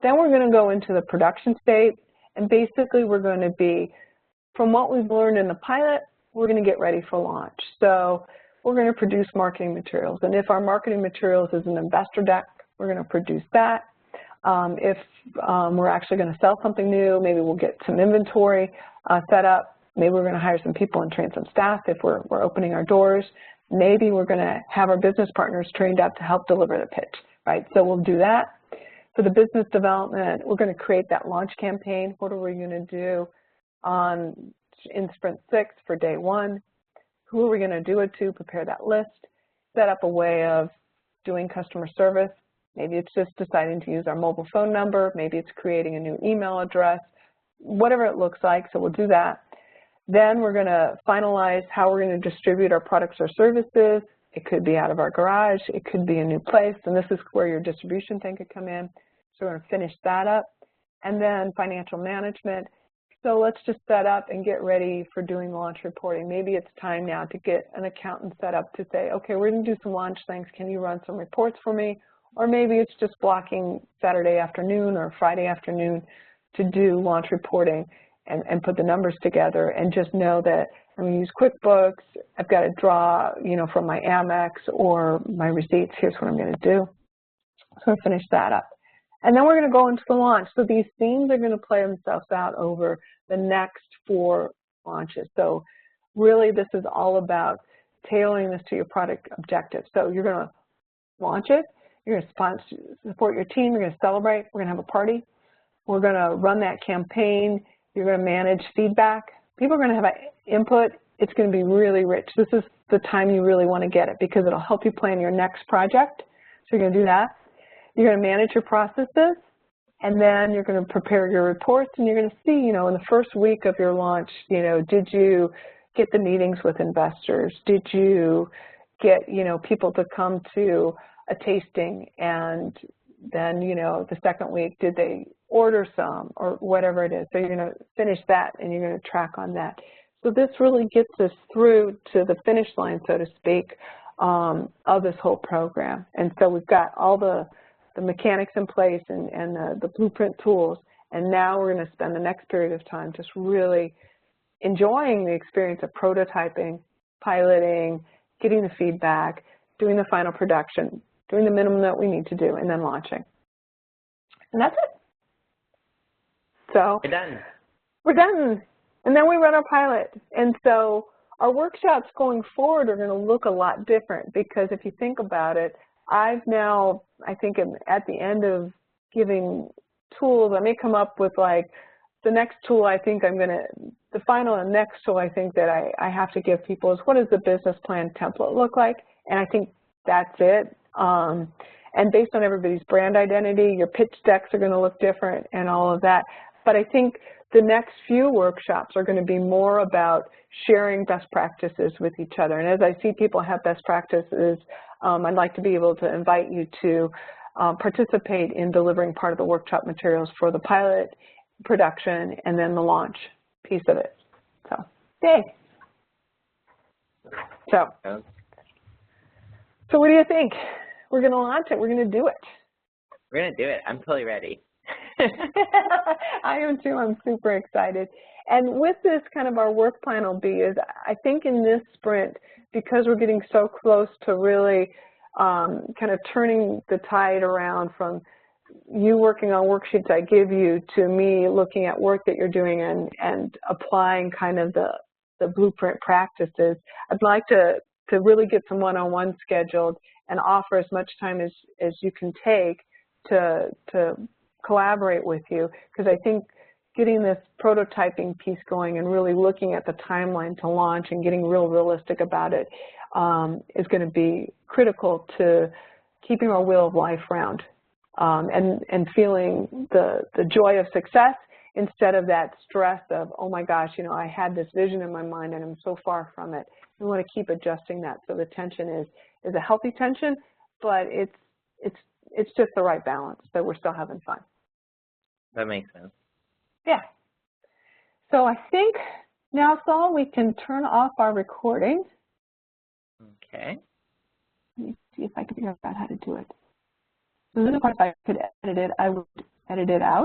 Then we're going to go into the production state, and basically we're going to be, from what we've learned in the pilot, we're going to get ready for launch. So we're going to produce marketing materials, and if our marketing materials is an investor deck, we're going to produce that. If we're actually going to sell something new, maybe we'll get some inventory set up. Maybe we're going to hire some people and train some staff if we're opening our doors. Maybe we're going to have our business partners trained up to help deliver the pitch, right? So we'll do that. For the business development, we're going to create that launch campaign. What are we going to do in Sprint 6 for day 1? Who are we going to do it to? Prepare that list. Set up a way of doing customer service. Maybe it's just deciding to use our mobile phone number. Maybe it's creating a new email address, whatever it looks like. So we'll do that. Then we're going to finalize how we're going to distribute our products or services. It could be out of our garage. It could be a new place. And this is where your distribution thing could come in. So we're going to finish that up. And then financial management. So let's just set up and get ready for doing launch reporting. Maybe it's time now to get an accountant set up to say, okay, we're going to do some launch things. Can you run some reports for me? Or maybe it's just blocking Saturday afternoon or Friday afternoon to do launch reporting and put the numbers together, and just know that I'm going to use QuickBooks. I've got to draw, from my Amex or my receipts. Here's what I'm going to do. So I'll finish that up. And then we're going to go into the launch. So these themes are going to play themselves out over the next 4 launches. So really this is all about tailoring this to your product objectives. So you're going to launch it. You're going to support your team. You're going to celebrate. We're going to have a party. We're going to run that campaign. You're going to manage feedback. People are going to have input. It's going to be really rich. This is the time you really want to get it because it'll help you plan your next project. So you're going to do that. You're going to manage your processes, and then you're going to prepare your reports, and you're going to see, in the first week of your launch, did you get the meetings with investors? Did you get, people to come to a tasting, and then, the second week, did they order some or whatever it is? So you're going to finish that, and you're going to track on that. So this really gets us through to the finish line, so to speak, of this whole program. And so we've got all the mechanics in place and the blueprint tools, and now we're going to spend the next period of time just really enjoying the experience of prototyping, piloting, getting the feedback, doing the final production, doing the minimum that we need to do, and then launching. And that's it. So we're done. We're done. And then we run our pilot. And so our workshops going forward are going to look a lot different because if you think about it, I've now, I think at the end of giving tools, I may come up with like the next tool I think the final and next tool I think that I have to give people is what does the business plan template look like? And I think that's it. And based on everybody's brand identity, your pitch decks are going to look different and all of that. But I think the next few workshops are going to be more about sharing best practices with each other. And as I see people have best practices, I'd like to be able to invite you to participate in delivering part of the workshop materials for the pilot, production, and then the launch piece of it. So, yay. So what do you think? We're going to launch it. We're going to do it. We're going to do it. I'm totally ready. I am too. I'm super excited. And with this, kind of our work plan will be is I think in this sprint, because we're getting so close to really kind of turning the tide around from you working on worksheets I give you to me looking at work that you're doing and applying kind of the blueprint practices, I'd like to really get some one-on-one scheduled and offer as much time as you can take to collaborate with you, because I think getting this prototyping piece going and really looking at the timeline to launch and getting real realistic about it is going to be critical to keeping our wheel of life round and feeling the joy of success instead of that stress of, oh my gosh, you know, I had this vision in my mind and I'm so far from it. We want to keep adjusting that so the tension is a healthy tension, but it's just the right balance, that we're still having fun. That makes sense. Yeah. So I think now, Saul, we can turn off our recording. Okay. Let me see if I can figure out how to do it. So this is the part if I could edit it, I would edit it out.